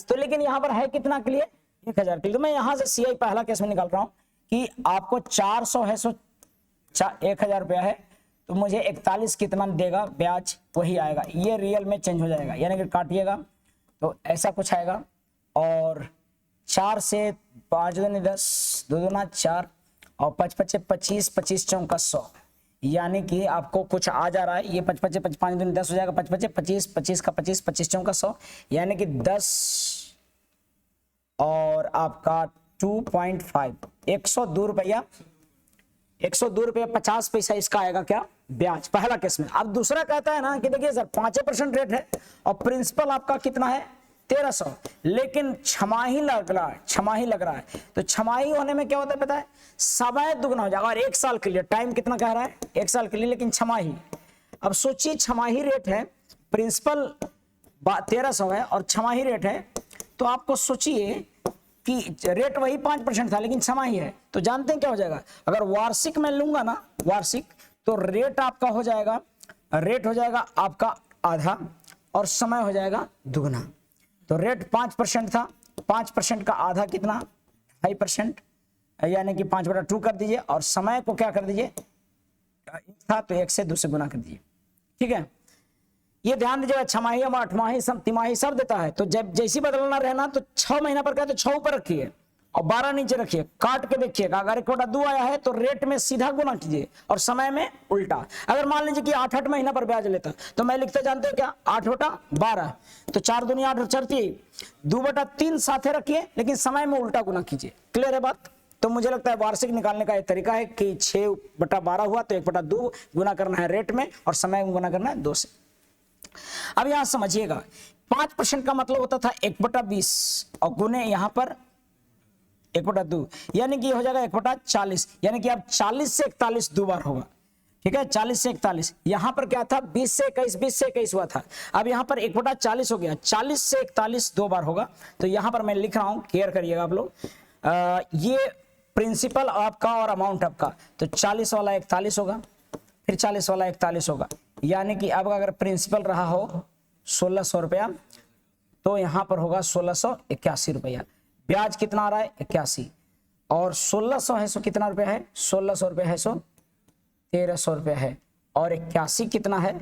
तो लेकिन यहां पर है कितना के लिए 1000 के लिए, तो मैं यहां से सीआई पहला केस में निकाल रहा हूं कि आपको 400 है सो 1000 रुपया है, तो मुझे 41 कितना देगा ब्याज वही आएगा, ये रियल में चेंज हो जाएगा, यानी कि काटिएगा तो ऐसा कुछ आएगा, और 4 से 5 दूनी 10 2 दूना 4 और 5 5 25 25 चौका 100, यानी कि आपको कुछ आ जा रहा है, ये 5 5 5 दूनी 10 हो जाएगा, 5 5 25 25 का 25 25 चौका 100, यानी कि 10 और आपका 2.5 102 रुपया 102 रुपया 50 पैसा इसका आएगा क्या ब्याज, पहला केस में। अब दूसरा कहता है ना कि देखिए सर 5% रेट है और प्रिंसिपल आपका कितना है 1300, लेकिन छमाही लग रहा है, तो छमाही होने में क्या होता है पता है, समय दुगना हो जाएगा, और 1 साल के लिए टाइम कितना कह रहा है 1 साल के लिए, लेकिन छमाही। अब सोचिए छमाही रेट है, प्रिंसिपल 1300 है और छमाही रेट है, तो आपको सोचिए कि रेट वही 5% था लेकिन छमाही है, तो जानते हैं क्या हो जाएगा, अगर वार्षिक में लूंगा ना वार्षिक, तो रेट आपका हो जाएगा, रेट हो जाएगा आपका आधा और समय हो जाएगा दुगना। तो रेट 5% था, 5% का आधा कितना 2.5%, यानी कि 5/2 कर दीजिए, और समय को क्या कर दीजिए 1 था तो 1 से 2 से गुना कर दीजिए। ठीक है, ये ध्यान दीजिएगा, छमाही और 8माही सब तिमाही सब देता है, तो जब जैसी बदलना रहना तो 6 महीना पर कहते 6 ऊपर रखिए और 12 नीचे रखिए, काट के देखिएगा, अगर 1/2 आया है तो रेट में सीधा गुना कीजिए और समय में उल्टा। अगर मान लीजिए कि 8 महीना पर ब्याज लेता तो मैं लिखते जानते हैं क्या 8 × 12, तो 4 दूनी 8 चढ़ती, 2/3 साथे रखिए लेकिन समय में उल्टा गुना कीजिए। क्लियर है बात? तो मुझे लगता है वार्षिक निकालने का एक तरीका है कि 6/12 हुआ तो 1/2 गुना करना है रेट में और समय में गुना करना है 2 से। अब यहां समझिएगा 5% का मतलब होता था 1/20 और गुने यहां पर 1/2, यानी कि हो जाएगा 1/40, यानी कि अब 40 से 41 दो बार होगा। ठीक है, 40 से 41। यहां पर क्या था 20 से 21, 20 से 21 हुआ था। अब यहां पर 1/40 हो गया, 40 से 41 दो बार होगा। तो यहां पर मैं लिख रहा हूं, केयर करिएगा आप लोग। ये प्रिंसिपल आपका और अमाउंट आपका, तो 40 वाला 41 होगा, फिर 40 वाला 41 होगा, यानी कि अब अगर प्रिंसिपल रहा हो 1600 रुपया तो यहां पर होगा 1681 रुपया। ब्याज कितना आ रहा है 81, और 1600 है सो कितना रुपया है 1600 रुपया है सो 1300 रुपया है, और 81 कितना है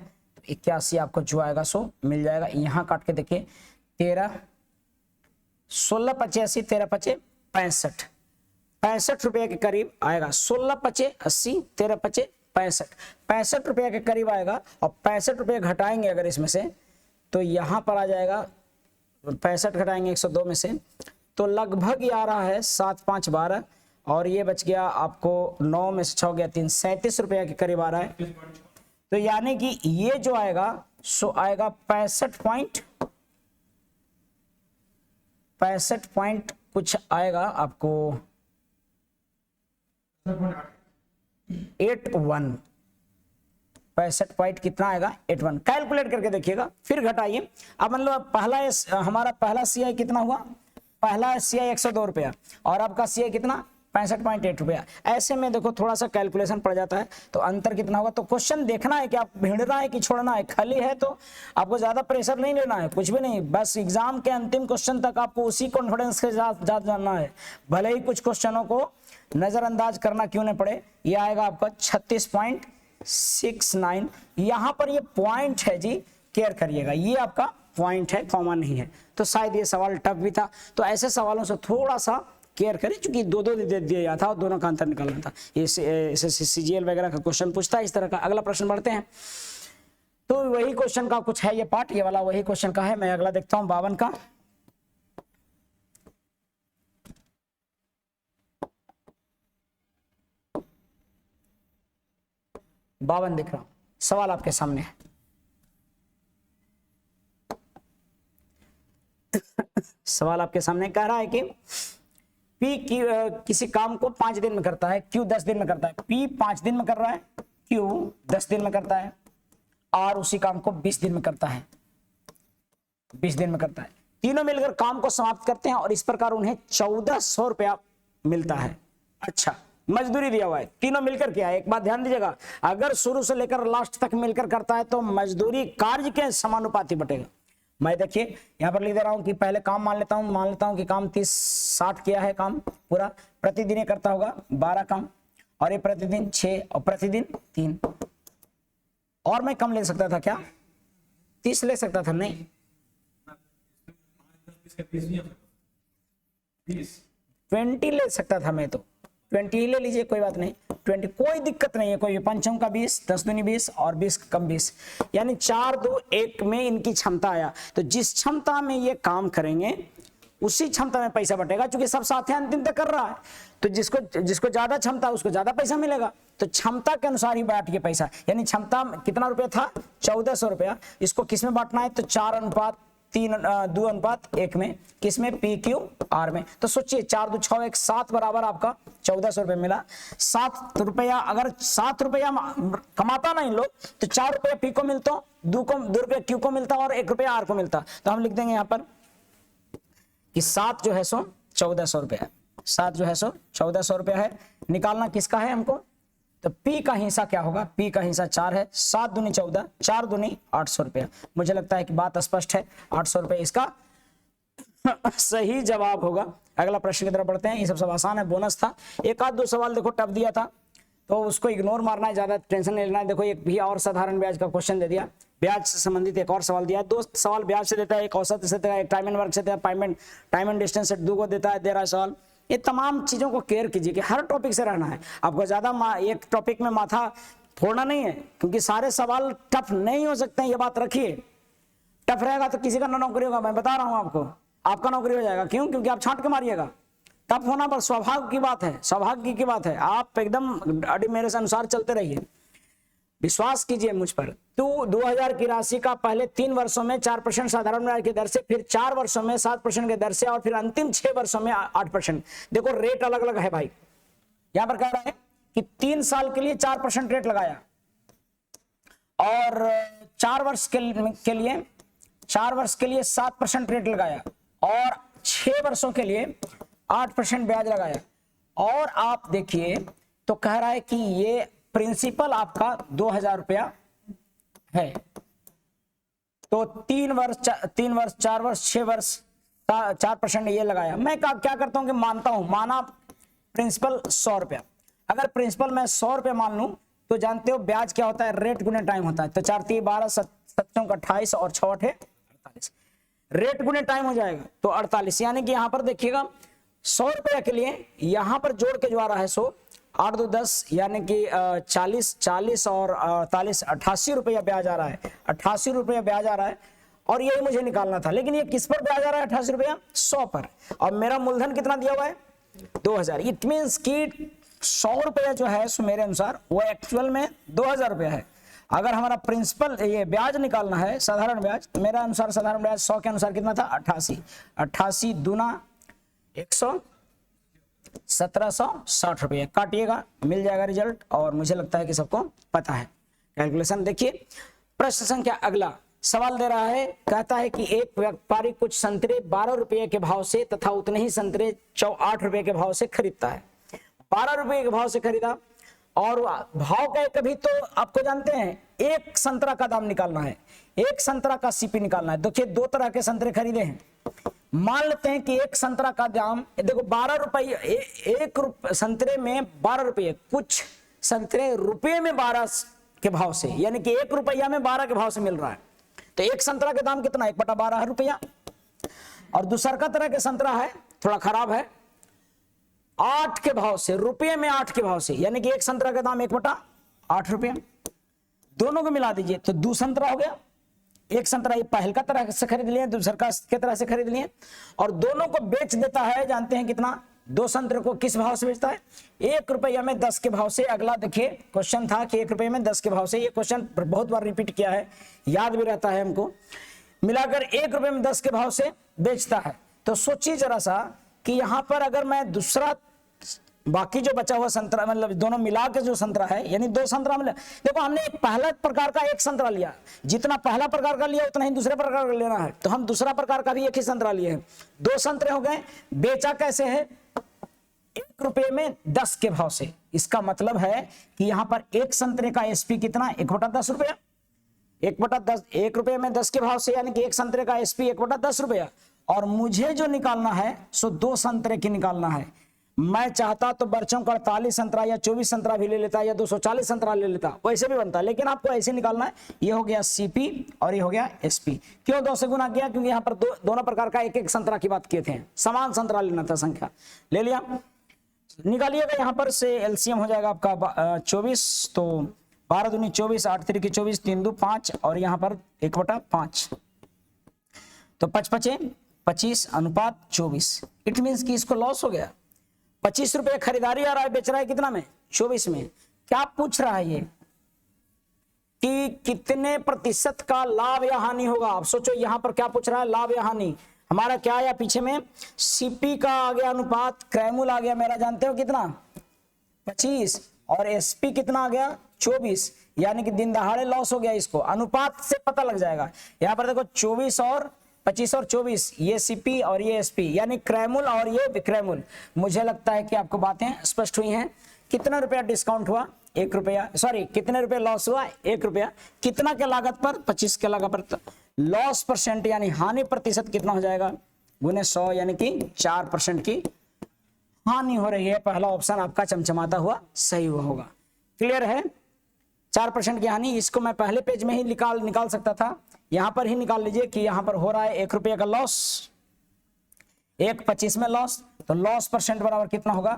81 आपको जो आएगा सो मिल जाएगा। यहां काट के देखिए 13 16 85 13 5 65 65 रुपये के करीब आएगा। 16 5 80 13 5 65 65 रुपये के करीब आएगा, और 65 रुपये घटाएंगे अगर इसमें से तो यहां पर आ जाएगा 65 घटाएंगे 102 में से तो लगभग ये आ रहा है 7 5 12, और ये बच गया आपको 9 में से 6 गया 3, 37 रुपये के करीब आ रहा है। तो यानी कि ये जो आएगा सो आएगा 65 पॉइंट कुछ आएगा आपको 81, 65 पॉइंट कितना आएगा 81। कैलकुलेट करके देखिएगा, फिर घटाइए। अब मतलब पहला हमारा पहला सीआई कितना हुआ, पहला सीआई 102 रुपया, और आपका सीआई कितना 65.8 रुपया। ऐसे में देखो थोड़ा सा कैलकुलेशन पड़ जाता है, तो अंतर कितना होगा। तो क्वेश्चन देखना है कि आप भिड़ना है कि छोड़ना है। खाली है तो आपको ज्यादा प्रेशर नहीं लेना है, कुछ भी नहीं, बस एग्जाम के अंतिम क्वेश्चन तक आपको उसी कॉन्फिडेंस के साथ जानना है, भले ही कुछ क्वेश्चनों को नजरअंदाज करना क्यों न पड़े। ये आएगा आपका 36.69। यहां पर ये पॉइंट है जी, केयर करिएगा, ये आपका पॉइंट है, कॉमा नहीं है। तो शायद ये सवाल टफ भी था, तो ऐसे सवालों से थोड़ा सा केयर करें, क्योंकि दो दे दिया था और दोनों का अंतर निकालना था। ये सीजीएल वगैरह का क्वेश्चन पूछता है इस तरह का। अगला प्रश्न बढ़ते हैं, तो वही क्वेश्चन का कुछ है ये पार्ट, ये वाला वही क्वेश्चन का है। मैं अगला देखता हूं 52 का। बावन दिख रहा हूं, सवाल आपके सामने है। सवाल आपके सामने कह रहा है कि पी किसी काम को 5 दिन में करता है, क्यू 10 दिन में करता है। पी 5 दिन में कर रहा है, क्यू 10 दिन में करता है, आर उसी काम को 20 दिन में करता है, 20 दिन में करता है। तीनों मिलकर काम को समाप्त करते हैं और इस प्रकार उन्हें 1400 रुपया मिलता है। अच्छा, मजदूरी दिया हुआ है, तीनों मिलकर किया है। एक बात ध्यान दीजिएगा, अगर शुरू से लेकर लास्ट तक मिलकर करता है तो मजदूरी कार्य के समानुपाती बटेगा। मैं देखिए यहां पर लिख दे रहा हूं कि पहले काम मान लेता हूं कि काम 30-60 किया है, काम पूरा प्रतिदिन ये करता होगा 12 काम, और ये प्रतिदिन 6 और प्रतिदिन 3। और मैं कम ले सकता था क्या, 30 ले सकता था, नहीं 20 ले सकता था मैं, तो 20 ही ले लीजिए, कोई बात नहीं, 20 कोई दिक्कत नहीं है, कोई 5 का 20, 10 दूनी 20 और 20 कम 20, यानी 4 2 1 में इनकी क्षमता आया। तो जिस क्षमता में ये काम करेंगे उसी क्षमता में पैसा बटेगा, क्योंकि सब साथ हैं, अंतिम तक कर रहा है, तो जिसको ज्यादा क्षमता उसको ज्यादा पैसा मिलेगा। तो क्षमता के अनुसार ही बांटिए पैसा, यानी क्षमता कितना रुपया था 1400 रुपया, इसको किस में बांटना है तो 4:2:1 में, किसमें पी क्यू आर में। तो सोचिए 4 2 6 1 7 बराबर आपका 1400 रुपया मिला। 7 रुपया, अगर 7 रुपया कमाता ना इन लोग तो 4 रुपया पी को मिलता, 2 रुपया क्यू को मिलता और 1 रुपया आर को मिलता। तो हम लिख देंगे यहाँ पर कि 7 जो है सो 1400 रुपया, 7 जो है सो 1400 रुपया है। निकालना किसका है हमको, तो P का हिस्सा क्या होगा, P का हिस्सा 4 है, 7 दूनी 14, 4 दूनी 800 रुपया। मुझे लगता है कि बात स्पष्ट है, 800 रुपये इसका सही जवाब होगा। अगला प्रश्न की तरफ बढ़ते हैं, ये सब आसान है, बोनस था। एक आध दो सवाल देखो टफ दिया था तो उसको इग्नोर मारना है, ज्यादा टेंशन नहीं लेना है। देखो एक भी और साधारण ब्याज का क्वेश्चन दे दिया, ब्याज से संबंधित एक और सवाल दिया है। 2 सवाल ब्याज से देता है, एक औसत से देता है, एक टाइम एंड वर्क से देता है, टाइम एंड डिस्टेंस से 2 को देता है, दे रहा है सवाल। ये तमाम चीजों को केयर कीजिए कि हर टॉपिक से रहना है आपको, ज्यादा एक टॉपिक में माथा फोड़ना नहीं है, क्योंकि सारे सवाल टफ नहीं हो सकते हैं, ये बात रखिए। टफ रहेगा तो किसी का ना नौकरी होगा, मैं बता रहा हूं आपको, आपका नौकरी हो जाएगा। क्यों, क्योंकि आप छांट के मारिएगा। टफ होना पर सौभाग्य की बात है, सौभाग्य की बात है। आप एकदम मेरे से अनुसार चलते रहिए। विश्वास कीजिए मुझ पर। तो 2000 की राशि का पहले 3 वर्षों में 4% साधारण ब्याज की दर से, फिर 4 वर्षों में 7% की दर से, और फिर अंतिम 6 वर्षों में 8%। देखो रेट अलग अलग है भाई। यहां पर कह रहा है कि 3 साल के लिए 4% रेट लगाया, और 4 वर्ष के लिए 7% रेट लगाया, और 6 वर्षों के लिए 8% ब्याज लगाया। और आप देखिए तो कह रहा है कि ये प्रिंसिपल आपका 2000 रुपया है। तो 3 वर्ष 4 वर्ष 6 वर्ष 4% ये लगाया। मैं क्या करता हूं कि माना प्रिंसिपल 100 रुपया। अगर प्रिंसिपल मैं 100 रुपया मान लूं तो जानते हो ब्याज क्या होता है, रेट गुने टाइम होता है। तो 4 3 12 7 7 28 और 6 8 48, रेट गुने टाइम हो जाएगा तो 48। यानी कि यहां पर देखिएगा 100 रुपया के लिए यहां पर जोड़ के जो आ रहा है 100 8 2 10 यानी कि 40 और 48 88 रुपया ब्याज आ रहा है। 88 रुपया ब्याज आ रहा है, और यही मुझे निकालना था। लेकिन ये किस पर ब्याज आ रहा है? 88 रुपया 100 पर। और मेरा मूलधन कितना दिया हुआ है? 2000। इट मीन्स कि 100 रुपया जो है सो मेरे अनुसार वो एक्चुअल में 2000 रुपया है। अगर हमारा प्रिंसिपल ये ब्याज निकालना है साधारण ब्याज, मेरा अनुसार साधारण ब्याज 100 के अनुसार कितना था? 88। 88 दूना 100, 1760 रुपये। काटिएगा मिल जाएगा रिजल्ट, और मुझे लगता है कि सबको पता है कैलकुलेशन। देखिए प्रश्न संख्या अगला सवाल दे रहा है, कहता है कि एक व्यापारी कुछ संतरे 12 रुपये के भाव से तथा उतने ही संतरे 8 रुपये के भाव से खरीदता है। 12 रुपये के भाव से खरीदा, और भाव का कभी तो आपको जानते हैं एक संतरा का दाम निकालना है, एक संतरा का सीपी निकालना है। देखिए 2 तरह के संतरे खरीदे हैं। मान लेते हैं कि एक संतरा का दाम देखो 12 रुपये, एक संतरे में 12 रुपये, कुछ संतरे रुपये में 12 के भाव से, यानी कि 1 रुपया में 12 के भाव से मिल रहा है। तो एक संतरा के दाम कितना? 1/12 रुपया। और दूसरा का तरह के संतरा है थोड़ा खराब है, 8 के भाव से, रुपये में 8 के भाव से, यानी कि एक संतरा का दाम 1/8 रुपया। दोनों को मिला दीजिए तो 2 संतरा हो गया। एक संतरा ये पहल का तरह से खरीद लिए, दूसरा का के तरह से खरीद लिए, और दोनों को बेच देता है। जानते हैं कितना? 2 संतरे को किस भाव से बेचता है? 1 रुपया में 10 के भाव से। अगला देखिए क्वेश्चन था कि 1 रुपये में 10 के भाव से। ये क्वेश्चन बहुत बार रिपीट किया है, याद भी रहता है हमको। मिलाकर 1 रुपये में 10 के भाव से बेचता है। तो सोचिए जरा सा कि यहां पर अगर मैं दूसरा, बाकी जो बचा हुआ संतरा, मतलब दोनों मिला के जो संतरा है, यानी 2 संतरा मिला। देखो हमने एक पहला प्रकार का एक संतरा लिया, जितना पहला प्रकार का लिया उतना ही दूसरे प्रकार का लेना है। तो हम दूसरा प्रकार का भी एक ही संतरा लिए हैं। 2 संतरे हो गए। बेचा कैसे है? 1 रुपये में 10 के भाव से। इसका मतलब है कि यहां पर एक संतरे का एसपी कितना? 1/10 रुपया। 1/10, 1 रुपये में 10 के भाव से, यानी कि एक संतरे का एसपी 1/10 रुपया। और मुझे जो निकालना है सो 2 संतरे की निकालना है। मैं चाहता तो बर्चों का 48 संतरा या 24 संतरा भी ले लेता, या 240 संतरा ले लेता, वैसे भी बनता। लेकिन आपको ऐसे निकालना है। ये हो गया सीपी और ये हो गया एसपी। क्यों 2 से गुना किया? क्योंकि यहाँ पर दोनों प्रकार का एक एक संतरा की बात किए थे, समान संतरा लेना था। संख्या ले लिया, निकालिएगा। यहाँ पर से एलसीएम हो जाएगा आपका 24, तो 12 दूनी 24, 8 3 की 24, 3 2 5, और यहाँ पर 1/5, तो 5 5 25 अनुपात 24। इट मीन्स कि इसको लॉस हो गया। 25 रुपये खरीदारी आ रहा है, बेच रहा है कितना में? 24 में। क्या पूछ रहा है ये कि कितने प्रतिशत का लाभ या हानि होगा? आप सोचो यहां पर क्या पूछ रहा है, लाभ या हानि। हमारा क्या आया पीछे में? सीपी का आ गया अनुपात, क्रैमुल आ गया मेरा, जानते हो कितना? 25, और एसपी कितना आ गया? 24, यानी कि दिन दहाड़े लॉस हो गया। इसको अनुपात से पता लग जाएगा। यहां पर देखो 24 और 25 और 24, ये सीपी और ये एसपी, यानी क्रैमुल और ये विक्रैमुल। मुझे लगता है कि आपको बातें स्पष्ट हुई हैं। कितना रुपया डिस्काउंट हुआ? 1 रुपया, सॉरी कितने रुपए लॉस हुआ? 1 रुपया। कितना के लागत पर? 25 के लागत पर। लॉस परसेंट यानी हानि प्रतिशत कितना हो जाएगा? गुने 100, यानी कि 4% की हानि हो रही है। पहला ऑप्शन आपका चमचमाता हुआ सही हुआ होगा। क्लियर है? 4% की हानि। इसको मैं पहले पेज में ही निकाल सकता था। यहां पर ही निकाल लीजिए कि यहां पर हो रहा है 1 रुपये का लॉस, 1/25 में लॉस। तो लॉस परसेंट बराबर कितना होगा?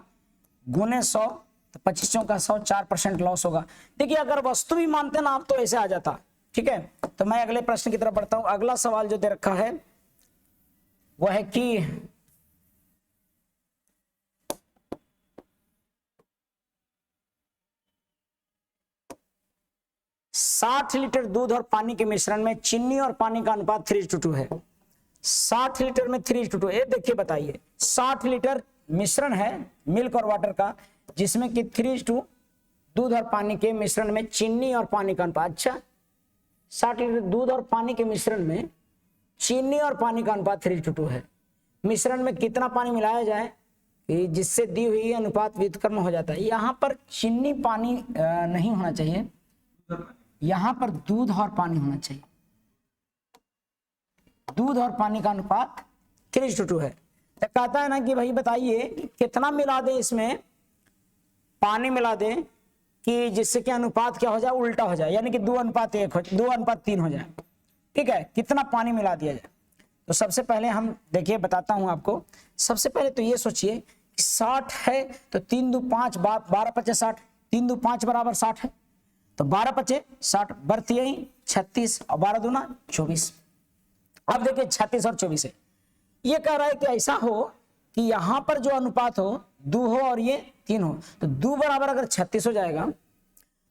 गुने 100, तो 25 का 100, 4% लॉस होगा। देखिए अगर वस्तु भी मानते ना आप तो ऐसे आ जाता। ठीक है, तो मैं अगले प्रश्न की तरफ बढ़ता हूं। अगला सवाल जो दे रखा है वह है कि 60 लीटर दूध और पानी के मिश्रण में चीनी और पानी का अनुपात 3:2 है। 60 लीटर में 3:2, ये देखिए बताइए, 60 लीटर मिश्रण है मिल्क और वाटर का, जिसमें कि 3:2 दूध और पानी के मिश्रण में चीनी और पानी का अनुपात। अच्छा, 60 लीटर दूध और पानी के मिश्रण में चीनी और पानी का अनुपात 3:2 है। मिश्रण में कितना पानी मिलाया जाए कि जिससे दी हुई अनुपात व्युत्क्रम हो जाता है। यहां पर चीनी पानी नहीं होना चाहिए, यहां पर दूध और पानी होना चाहिए। दूध और पानी का अनुपात 3:2 है। तो कहता है ना कि भाई बताइए कितना मिला दें, इसमें पानी मिला दें कि जिससे कि अनुपात क्या हो जाए, उल्टा हो जाए, यानी कि 2:1 हो, 2:3 हो जाए। ठीक है, कितना पानी मिला दिया जाए। तो सबसे पहले हम देखिए बताता हूं आपको। सबसे पहले तो ये सोचिए कि 60 है तो 3 2 5 12 5 60, 3 2 5 बराबर 60 है, तो 12 5 60 बढ़ती है 36 और 12 दूना 24। अब देखिए 36 और 24 है, ये कह रहा है कि ऐसा हो कि यहां पर जो अनुपात हो 2 हो और ये 3 हो, तो 2 बराबर अगर 36 हो जाएगा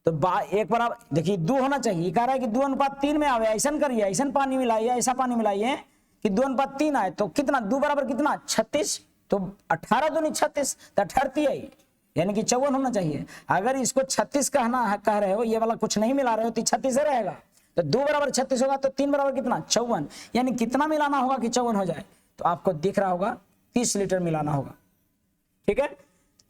तो 1 बराबर, देखिए 2 होना चाहिए। कह रहा है कि 2:3 में आवे, ऐसा करिए, ऐसा पानी मिलाइए, ऐसा पानी मिलाइए कि 2:3 आए, तो कितना 2 बराबर कितना 36, तो 18 दूनी 36, तो 38 आई, यानी कि 54 होना चाहिए। अगर इसको 36 कह रहे हो, ये वाला कुछ नहीं मिला रहे हो, तो 36 रहेगा। तो 2 बराबर 36 होगा तो 3 बराबर कितना 54, यानी कितना मिलाना होगा कि 54 हो जाए। तो आपको दिख रहा होगा 30 लीटर मिलाना होगा। ठीक है,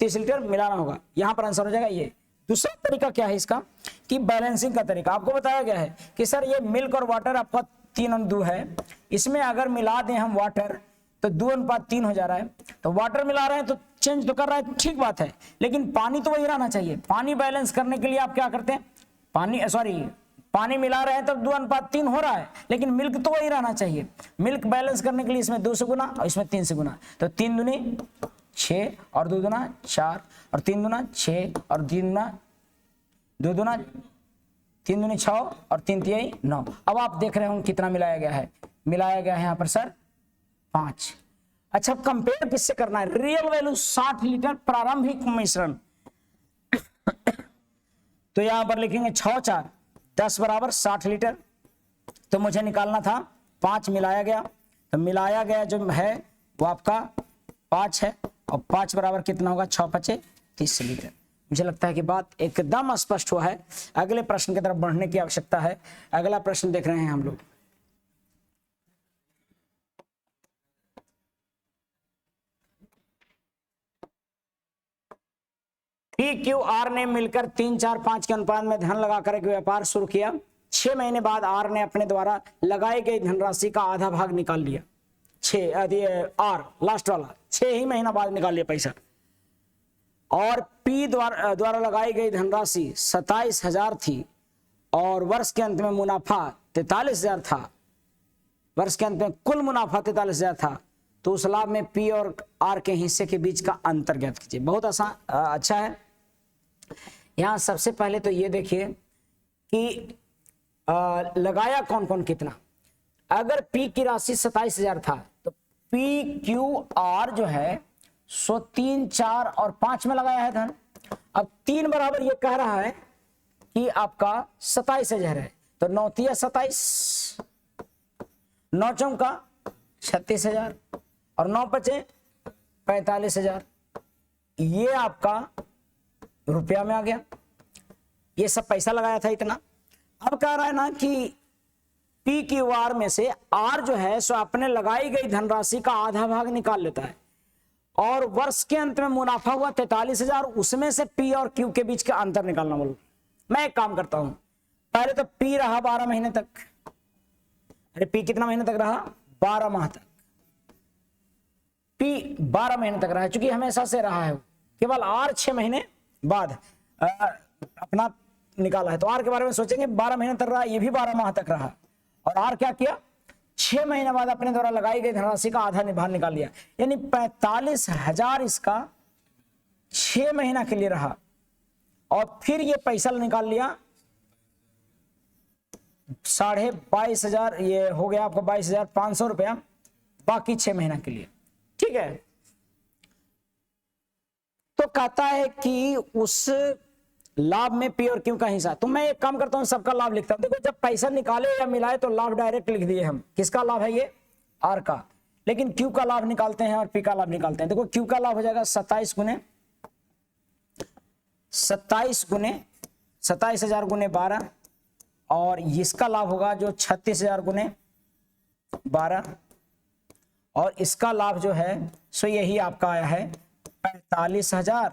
30 लीटर मिलाना होगा, यहां पर आंसर हो जाएगा ये। दूसरा तरीका क्या है इसका कि बैलेंसिंग का तरीका आपको बताया गया है कि सर ये मिल्क और वाटर आपका 3:2 है, इसमें अगर मिला दें हम वाटर तो 2:3 हो जा रहा है। तो वाटर मिला रहे हैं तो चेंज तो कर रहा है, ठीक बात है, लेकिन पानी तो वही रहना चाहिए। पानी बैलेंस करने के लिए आप क्या करते हैं, पानी मिला रहे हैं तब 2:3 हो रहा है, लेकिन मिल्क तो वही रहना चाहिए। मिल्क बैलेंस करने के लिए इसमें 2 से गुना और इसमें 3 से गुना, तो 3 दूनी 6 और 2 दूना 4 और 3 दूना 6 और 3 दूना 2 दूना 3 दूनी 6 और 3 तिहाई 9। अब आप देख रहे हो कितना मिलाया गया है, मिलाया गया है यहाँ पर सर 5। अच्छा, कंपेयर किससे करना है, रियल वैल्यू 60 लीटर प्रारंभिक मिश्रण तो यहां पर लिखेंगे 6 4 10 बराबर 60 लीटर, तो मुझे निकालना था 5 मिलाया गया, तो मिलाया गया जो है वो आपका 5 है, और 5 बराबर कितना होगा 6 5 30 लीटर। मुझे लगता है कि बात एकदम स्पष्ट हुआ है। अगले प्रश्न की तरफ बढ़ने की आवश्यकता है। अगला प्रश्न देख रहे हैं हम लोग। PQR ने मिलकर 3 4 5 के अनुपात में धन लगाकर एक व्यापार शुरू किया। 6 महीने बाद आर ने अपने द्वारा लगाई गई धनराशि का आधा भाग निकाल लिया। आर लास्ट वाला 6 ही महीना बाद निकाल लिया पैसा। और पी द्वारा लगाई गई धनराशि 27,000 थी और वर्ष के अंत में मुनाफा 43,000 था। वर्ष के अंत में कुल मुनाफा 43,000 था। तो उस लाभ में पी और आर के हिस्से के बीच का अंतर ज्ञात कीजिए। बहुत आसान, अच्छा है। यहां सबसे पहले तो ये देखिए कि लगाया कौन कौन कितना। अगर पी की राशि 27,000 था तो पी क्यू आर जो है 3 4 और 5 में लगाया है धन। अब 3 बराबर ये कह रहा है कि आपका 27,000 है, तो 9 तिया 27, 9 चौका 36,000 और 9 पचे 45,000। ये आपका रुपया में आ गया। ये सब पैसा लगाया था इतना। अब कह रहा है ना कि पी क्यू आर में से आर जो है सो अपने लगाई गई धनराशि का आधा भाग निकाल लेता है और वर्ष के अंत में मुनाफा हुआ 43,000, उसमें से पी और क्यू के बीच का अंतर निकालना बोलो। मैं एक काम करता हूं, पहले तो पी रहा 12 महीने तक। अरे पी कितना महीने तक रहा, 12 माह तक। पी 12 महीने तक रहा है, चूंकि हमेशा से रहा है। केवल आर 6 महीने बाद अपना निकाला है, तो आर के बारे में सोचेंगे 12 महीने तक रहा, ये भी 12 माह तक रहा। और आर क्या किया, 6 महीने बाद अपने द्वारा लगाई गई धनराशि का आधा भाग निकाल लिया, यानी 45,000 इसका 6 महीना के लिए रहा। और फिर ये पैसा निकाल लिया 22,500, ये हो गया आपको 22,500 रुपया बाकी 6 महीना के लिए। ठीक है, तो कहता है कि उस लाभ में पी और क्यू का हिस्सा। तो मैं एक काम करता हूं, सबका लाभ लिखता हूं। देखो जब पैसा निकाले या मिलाए तो लाभ डायरेक्ट लिख दिए हम। किसका लाभ है ये? आर का। लेकिन क्यू का लाभ निकालते हैं और पी का लाभ निकालते हैं। देखो क्यू का लाभ हो जाएगा 27 गुने 27,000 गुने 12, और इसका लाभ होगा जो 36,000 गुने 12, और इसका लाभ जो है सो यही आपका आया है 45,000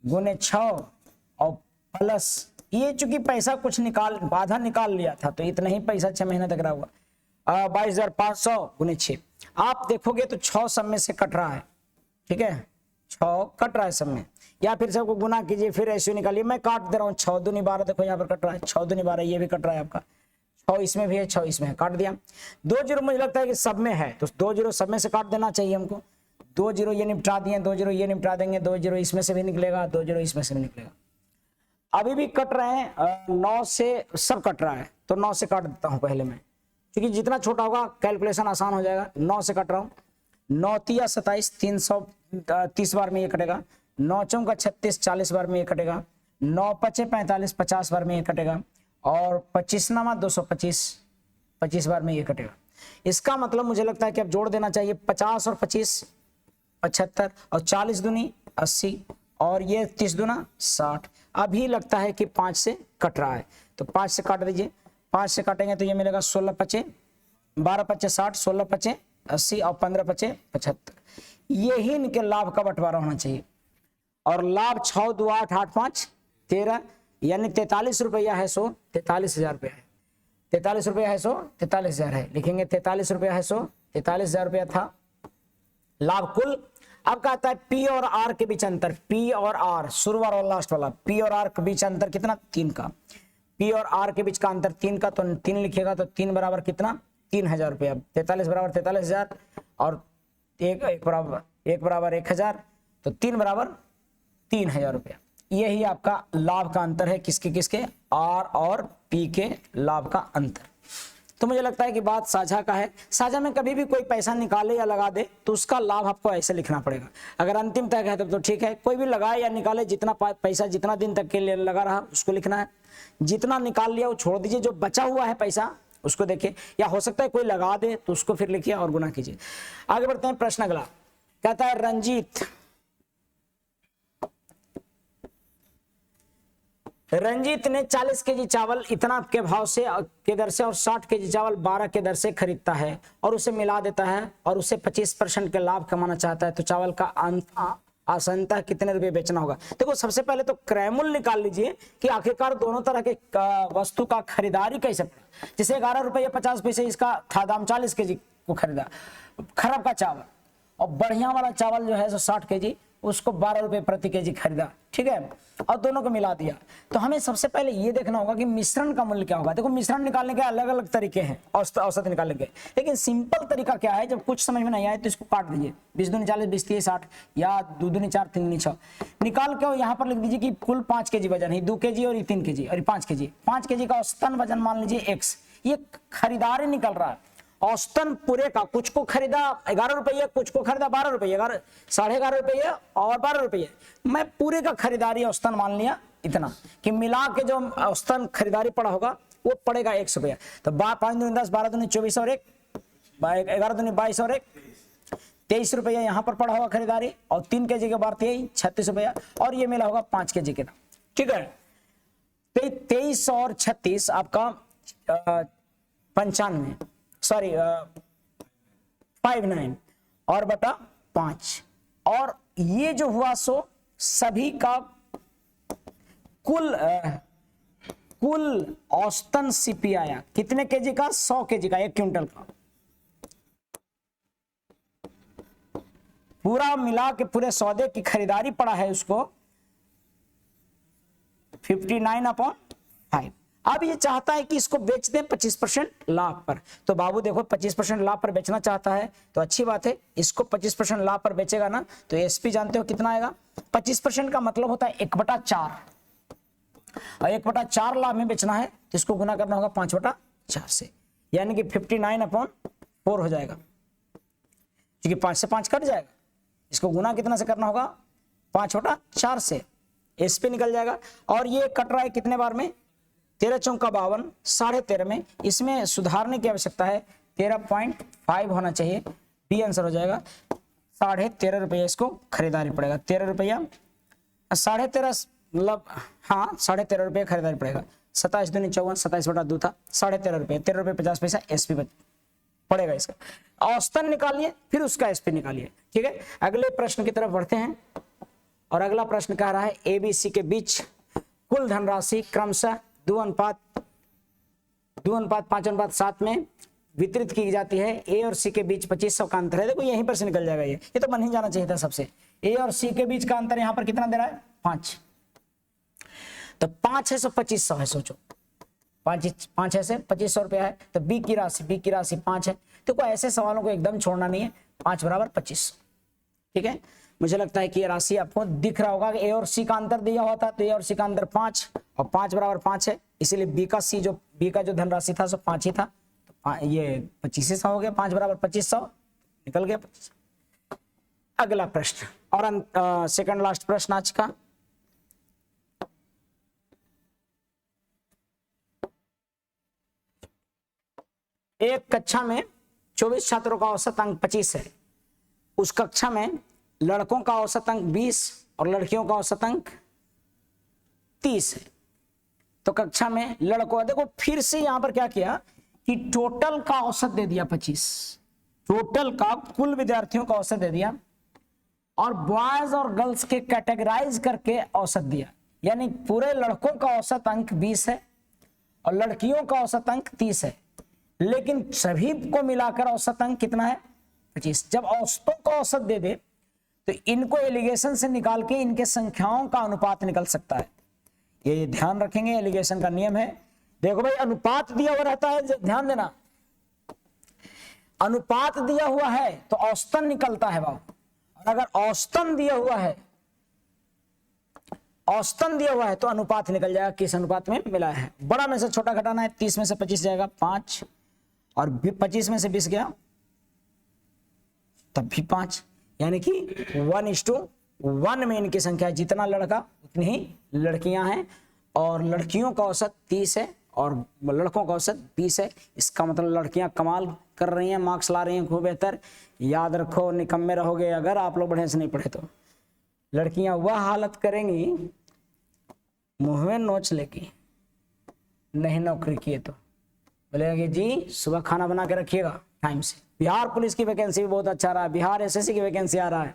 गुने 6, और प्लस ये चूंकि पैसा कुछ आधा निकाल लिया था तो इतना ही पैसा 6 महीने तक रहा हुआ 22,500 गुने 6। आप देखोगे तो 6 सब में से कट रहा है, ठीक है, 6 कट रहा है सब में, या फिर सबको गुना कीजिए फिर ऐसे निकालिए। मैं काट दे रहा हूँ, 6 दूनी 12, देखो यहाँ पर कट रहा है 6 दूनी 12, ये भी कट रहा है आपका, 6 इसमें भी है 6 इसमें है, काट दिया। 2 जीरो मुझे लगता है कि सब में है, तो 2 जीरो सब में से काट देना चाहिए हमको। 2 जीरो ये निपटा दिए, 2 जीरो ये निपटा देंगे, 2 जीरो इसमें से भी निकलेगा, 2 जीरो इसमें से भी निकलेगा। अभी भी कट रहे हैं 9 से, सब कट रहा है, तो 9 से काट देता हूं पहले मैं, क्योंकि जितना छोटा होगा कैलकुलेशन आसान हो जाएगा। 9 से कट रहा हूं, 9 तिया 27, 330 बार में ये कटेगा, 9 चौका 36, 40 बार में ये कटेगा, 9 पचे 45, 50 बार में ये कटेगा, और 25 नामा 225, 25 बार में ये कटेगा। इसका मतलब मुझे लगता है कि अब जोड़ देना चाहिए 50 और 25 75, और 40 दूनी 80, और ये 30 दूना 60। अभी लगता है कि 5 से कट रहा है, तो 5 से काट दीजिए। 5 से काटेंगे तो ये मिलेगा 16 पचे 12 पचे 60, 16 पचे 80, और 15 पचे 75। यही इनके लाभ का बंटवारा होना चाहिए। और लाभ 6 2 8 8 5 13, यानी 43 रुपया है, सो 43,000 रुपया है। 43 रुपया है, सो 43,000 है, लिखेंगे 43 रुपया है, सो 43,000 रुपया था लाभ कुल। अब कहता है पी और आर के बीच अंतर, पी और आर शुरू वाला और लास्ट वाला, पी और आर के बीच अंतर कितना? 3 का। पी और आर के बीच का अंतर 3 का, तो 3 लिखिएगा, तो 3 बराबर कितना? 3,000 रुपया। 43 बराबर 43,000, और एक बराबर 1,000, तो 3 बराबर 3,000 रुपया। यही आपका लाभ का अंतर है, किसके? आर और पी के लाभ का अंतर। तो मुझे लगता है कि बात साझा का है। साझा में कभी भी कोई पैसा निकाले या लगा दे तो उसका लाभ आपको ऐसे लिखना पड़ेगा। अगर अंतिम तक है तब तो ठीक है, कोई भी लगाए या निकाले, जितना पैसा जितना दिन तक के लिए लगा रहा उसको लिखना है। जितना निकाल लिया वो छोड़ दीजिए, जो बचा हुआ है पैसा उसको देखिए, या हो सकता है कोई लगा दे तो उसको फिर लिखिए और गुना कीजिए। आगे बढ़ते हैं, प्रश्न अगला कहता है रंजीत ने 40 केजी चावल इतना के भाव से के दर से और 60 केजी चावल 12 के दर से खरीदता है और उसे मिला देता है और उसे 25% के लाभ कमाना चाहता है, तो चावल का आसनतः कितने रुपए बेचना होगा? देखो सबसे पहले तो क्रय मूल्य निकाल लीजिए कि आखिरकार दोनों तरह के वस्तु का खरीदारी कैसे पड़ा। जैसे 11 रुपये 50 पैसे इसका था दाम, 40 केजी को खरीदा खराब का चावल, और बढ़िया वाला चावल जो है 60 केजी उसको 12 रुपए प्रति केजी खरीदा, ठीक है, और दोनों को मिला दिया। तो हमें सबसे पहले ये देखना होगा कि मिश्रण का मूल्य क्या होगा। देखो मिश्रण निकालने के अलग अलग तरीके हैं, औसत निकालने के, लेकिन सिंपल तरीका क्या है, जब कुछ समझ में नहीं आए तो इसको काट दीजिए, 20 दूनी 40, 20 30 60, या 2 दूनी 4 3 दूनी 6 निकाल के यहाँ पर लिख दीजिए कि कुल 5 केजी वजन है, 2 केजी और 3 केजी और 5 केजी। 5 केजी का औसतन वजन मान लीजिए x। ये खरीदारी निकल रहा है औसतन पूरे का, कुछ को खरीदा 11 रुपये, कुछ को खरीदा 12 रुपये, 11.5 रुपये और 12 रुपये। मैं पूरे का खरीदारी औसतन मान लिया इतना कि मिला के जो औसतन खरीदारी पड़ा होगा वो पड़ेगा 100 रुपया। तो 5 दूनी 10, 12 दूनी 24 और 1, 11 दूनी 22 और 1, 23 रुपया यहाँ पर पड़ा होगा खरीदारी, और 3 केजी के बाद 36 रुपया, और ये मिला होगा 5 केजी के दाम, ठीक है। 23 और 36 आपका 95, सॉरी 59 और बटा 5, और ये जो हुआ सो सभी का कुल औसतन सीपी आया कितने केजी का? 100 केजी का, 1 क्विंटल का। पूरा मिला के पूरे सौदे की खरीदारी पड़ा है उसको 59/5। अब ये चाहता है कि इसको बेच दें 25% लाभ पर। तो बाबू देखो 25% लाभ पर बेचना चाहता है तो अच्छी बात है, इसको 25% लाभ पर बेचेगा ना तो एसपी जानते हो कितना आएगा? 25% का मतलब होता है 1/4, और 1/4 लाभ में बेचना है तो इसको गुना करना होगा 5/4 से, यानी कि 59/4 हो जाएगा, क्योंकि 5 से 5 कट जाएगा। इसको गुना कितना से करना होगा? 5/4 से। एसपी निकल जाएगा। और ये कट रहा है कितने बार में, 13 चौका 52, 13.5 में। इसमें सुधारने की आवश्यकता है, 13.5 होना चाहिए, बी आंसर हो जाएगा। 13.5 रुपया इसको खरीदारी पड़ेगा, 13 रुपया 13.5 मतलब हाँ 13.5 रुपये खरीदारी पड़ेगा। 27 दूनी 54, 27/2 था, 13.5 रुपये, 13 रुपये 50 पैसा एसपी पड़ेगा इसका। औसतन निकालिए फिर उसका एसपी निकालिए, ठीक है। अगले प्रश्न की तरफ बढ़ते हैं और अगला प्रश्न कह रहा है एबीसी के बीच कुल धनराशि क्रमशः 2:5:7 में वितरित की जाती है। ए और सी के बीच 2500 का अंतर है। देखो यहीं पर से निकल जाएगा, ये तो बन ही जाना चाहिए था सबसे। ए और सी के बीच का अंतर यहां पर कितना दे रहा है, 5। तो 5 है सो 2500 है, सोचो 5 है से 2500 रुपया है। तो बी की राशि 5 है। तो कोई ऐसे सवालों को एकदम छोड़ना नहीं है, 5 बराबर 2500, ठीक है। मुझे लगता है कि ये राशि आपको दिख रहा होगा कि ए और सी का अंतर दिया हुआ था, तो ए और सी का अंतर 5 और 5 बराबर 5 है, इसीलिए बी का जो धनराशि था सो 5 ही था। तो ये 2500 हो गया, 5 बराबर 2500 निकल गया 2500। अगला प्रश्न और सेकंड लास्ट प्रश्न आज का, एक कक्षा में 24 छात्रों का औसत अंक 25 है। उस कक्षा में लड़कों का औसत अंक 20 और लड़कियों का औसत अंक 30 है। तो कक्षा में लड़कों, देखो फिर से यहां पर क्या किया कि टोटल का औसत दे दिया 25, टोटल का कुल विद्यार्थियों का औसत दे दिया और बॉयज और गर्ल्स के कैटेगराइज करके औसत दिया। यानी पूरे लड़कों का औसत अंक 20 है और लड़कियों का औसत अंक 30 है, लेकिन सभी को मिलाकर औसत अंक कितना है, 25। जब औसतों का औसत दे दे तो इनको एलिगेशन से निकाल के इनके संख्याओं का अनुपात निकल सकता है। ये ध्यान रखेंगे, एलिगेशन का नियम है। देखो भाई अनुपात दिया हुआ रहता है, ध्यान देना, अनुपात दिया हुआ है तो औसतन निकलता है बाबू। और अगर औसतन दिया हुआ है तो अनुपात निकल जाएगा, किस अनुपात में मिला है। बड़ा में से छोटा घटाना है, 30 में से 25 जाएगा 5 और 25 में से 20 गया तब भी 5, यानी कि 1:1 में इनकी संख्या, जितना लड़का उतनी ही लड़कियां हैं। और लड़कियों का औसत 30 है और लड़कों का औसत 20 है। इसका मतलब लड़कियां कमाल कर रही हैं, मार्क्स ला रही हैं खूब बेहतर। याद रखो, निकम्मे रहोगे अगर आप लोग बढ़िया से नहीं पढ़े तो। लड़कियां वह हालत करेंगी, मुंह में नोच लेगी, नहीं नौकरी किए तो बोलेगी जी सुबह खाना बना के रखिएगा टाइम से। बिहार पुलिस की वैकेंसी भी बहुत अच्छा रहा है, बिहार एसएससी की वैकेंसी आ रहा है।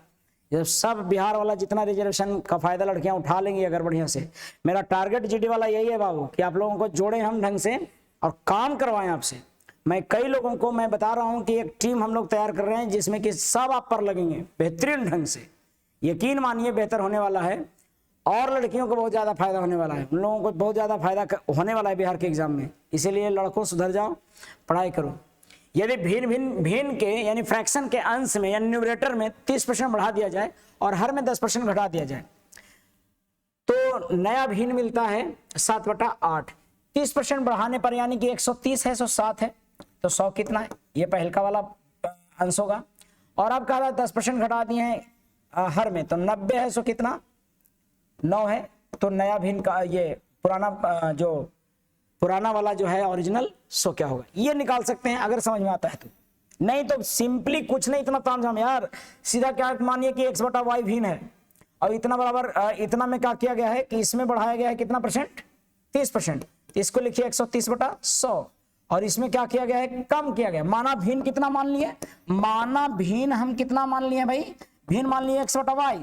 जब सब बिहार वाला जितना रिजर्वेशन का फायदा लड़कियां उठा लेंगी अगर बढ़िया से। मेरा टारगेट जीडी वाला यही है बाबू कि आप लोगों को जोड़ें हम ढंग से और काम करवाएं आपसे। मैं कई लोगों को मैं बता रहा हूं कि एक टीम हम लोग तैयार कर रहे हैं जिसमें कि सब आप पर लगेंगे बेहतरीन ढंग से। यकीन मानिए बेहतर होने वाला है और लड़कियों को बहुत ज्यादा फायदा होने वाला है, उन लोगों को बहुत ज्यादा फायदा होने वाला है बिहार के एग्जाम में। इसीलिए लड़कों सुधर जाओ, पढ़ाई करो। यदि भिन्न के यानी फ्रैक्शन के अंश में यानी न्यूमरेटर में 30% बढ़ा दिया जाए और हर में 10% घटा दिया जाए तो नया भिन्न मिलता है 7/8। 30% बढ़ाने पर यानी कि 130 है 107 है तो 100 कितना है, ये पहल का वाला अंश होगा। और अब कह रहा है 10% घटा दिए हैं हर में तो 90 है सो कितना 9 है। तो नया भिन्न का ये पुराना वाला जो है ओरिजिनल सो क्या होगा, ये निकाल सकते हैं अगर समझ में आता है तो। नहीं तो सिंपली कुछ नहीं, इतना तामझाम यार, सीधा क्या मानिए कि x/y भिन्न है और इतना बराबर इतना में क्या किया गया है कि इसमें बढ़ाया गया है कितना परसेंट, 30%। इसको लिखिए 130/100 और इसमें क्या किया गया है, कम किया गया। माना भिन्न कितना मान लिए, माना भिन्न हम कितना मान लिए भाई, भिन्न मान लिए x/y।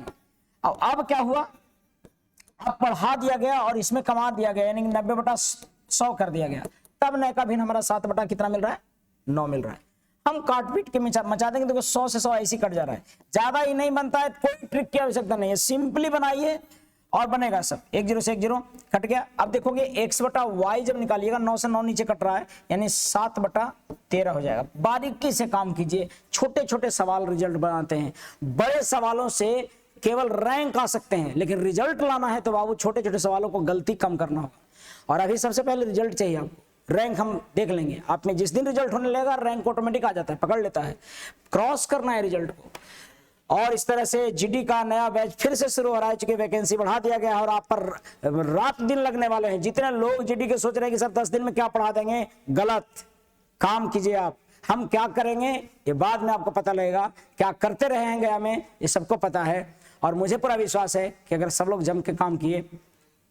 और अब क्या हुआ, अब बढ़ा दिया गया और इसमें कमा दिया गया यानी 90/100 कर दिया गया। तब नए का भिन्न हमारा 7/ कितना मिल रहा है, 9 मिल रहा है। हम काट पीट के मचा देंगे, देखो 100 से 100 ऐसे कट जा रहा है, ज्यादा ही नहीं बनता है, कोई ट्रिक की आवश्यकता नहीं है, सिंपली बनाइए और बनेगा सब। 1 0 से 1 0 कट गया। अब देखोगे x/y जब निकालिएगा 9 से 9 नीचे कट रहा है यानी 7/13 हो जाएगा। बारीकी से काम कीजिए, छोटे छोटे सवाल रिजल्ट बनाते हैं, बड़े सवालों से केवल रैंक आ सकते हैं, लेकिन रिजल्ट लाना है तो बाबू छोटे छोटे सवालों को गलती कम करना होगा। और अभी सबसे पहले रिजल्ट चाहिए आपको, रैंक हम देख लेंगे। आप में जिस दिन रिजल्ट होने लगेगा रैंक ऑटोमेटिक आ जाता है, पकड़ लेता है, क्रॉस करना है रिजल्ट को। और इस तरह से जीडी का नया बैच फिर से शुरू हो रहा है, चूंकि वैकेंसी बढ़ा दिया गया है और आप पर रात दिन लगने वाले हैं। जितने लोग जीडी के सोच रहे हैं कि सर 10 दिन में क्या पढ़ा देंगे, गलत। काम कीजिए आप। हम क्या करेंगे ये बाद में आपको पता लगेगा, क्या करते रहे हैं गया में ये सबको पता है। और मुझे पूरा विश्वास है कि अगर सब लोग जम के काम किए,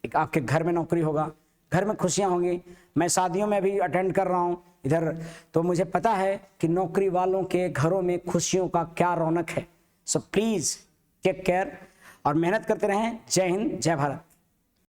एक आपके घर में नौकरी होगा, घर में खुशियां होंगी। मैं शादियों में भी अटेंड कर रहा हूं इधर, तो मुझे पता है कि नौकरी वालों के घरों में खुशियों का क्या रौनक है। सो प्लीज टेक केयर और मेहनत करते रहें। जय हिंद, जय भारत।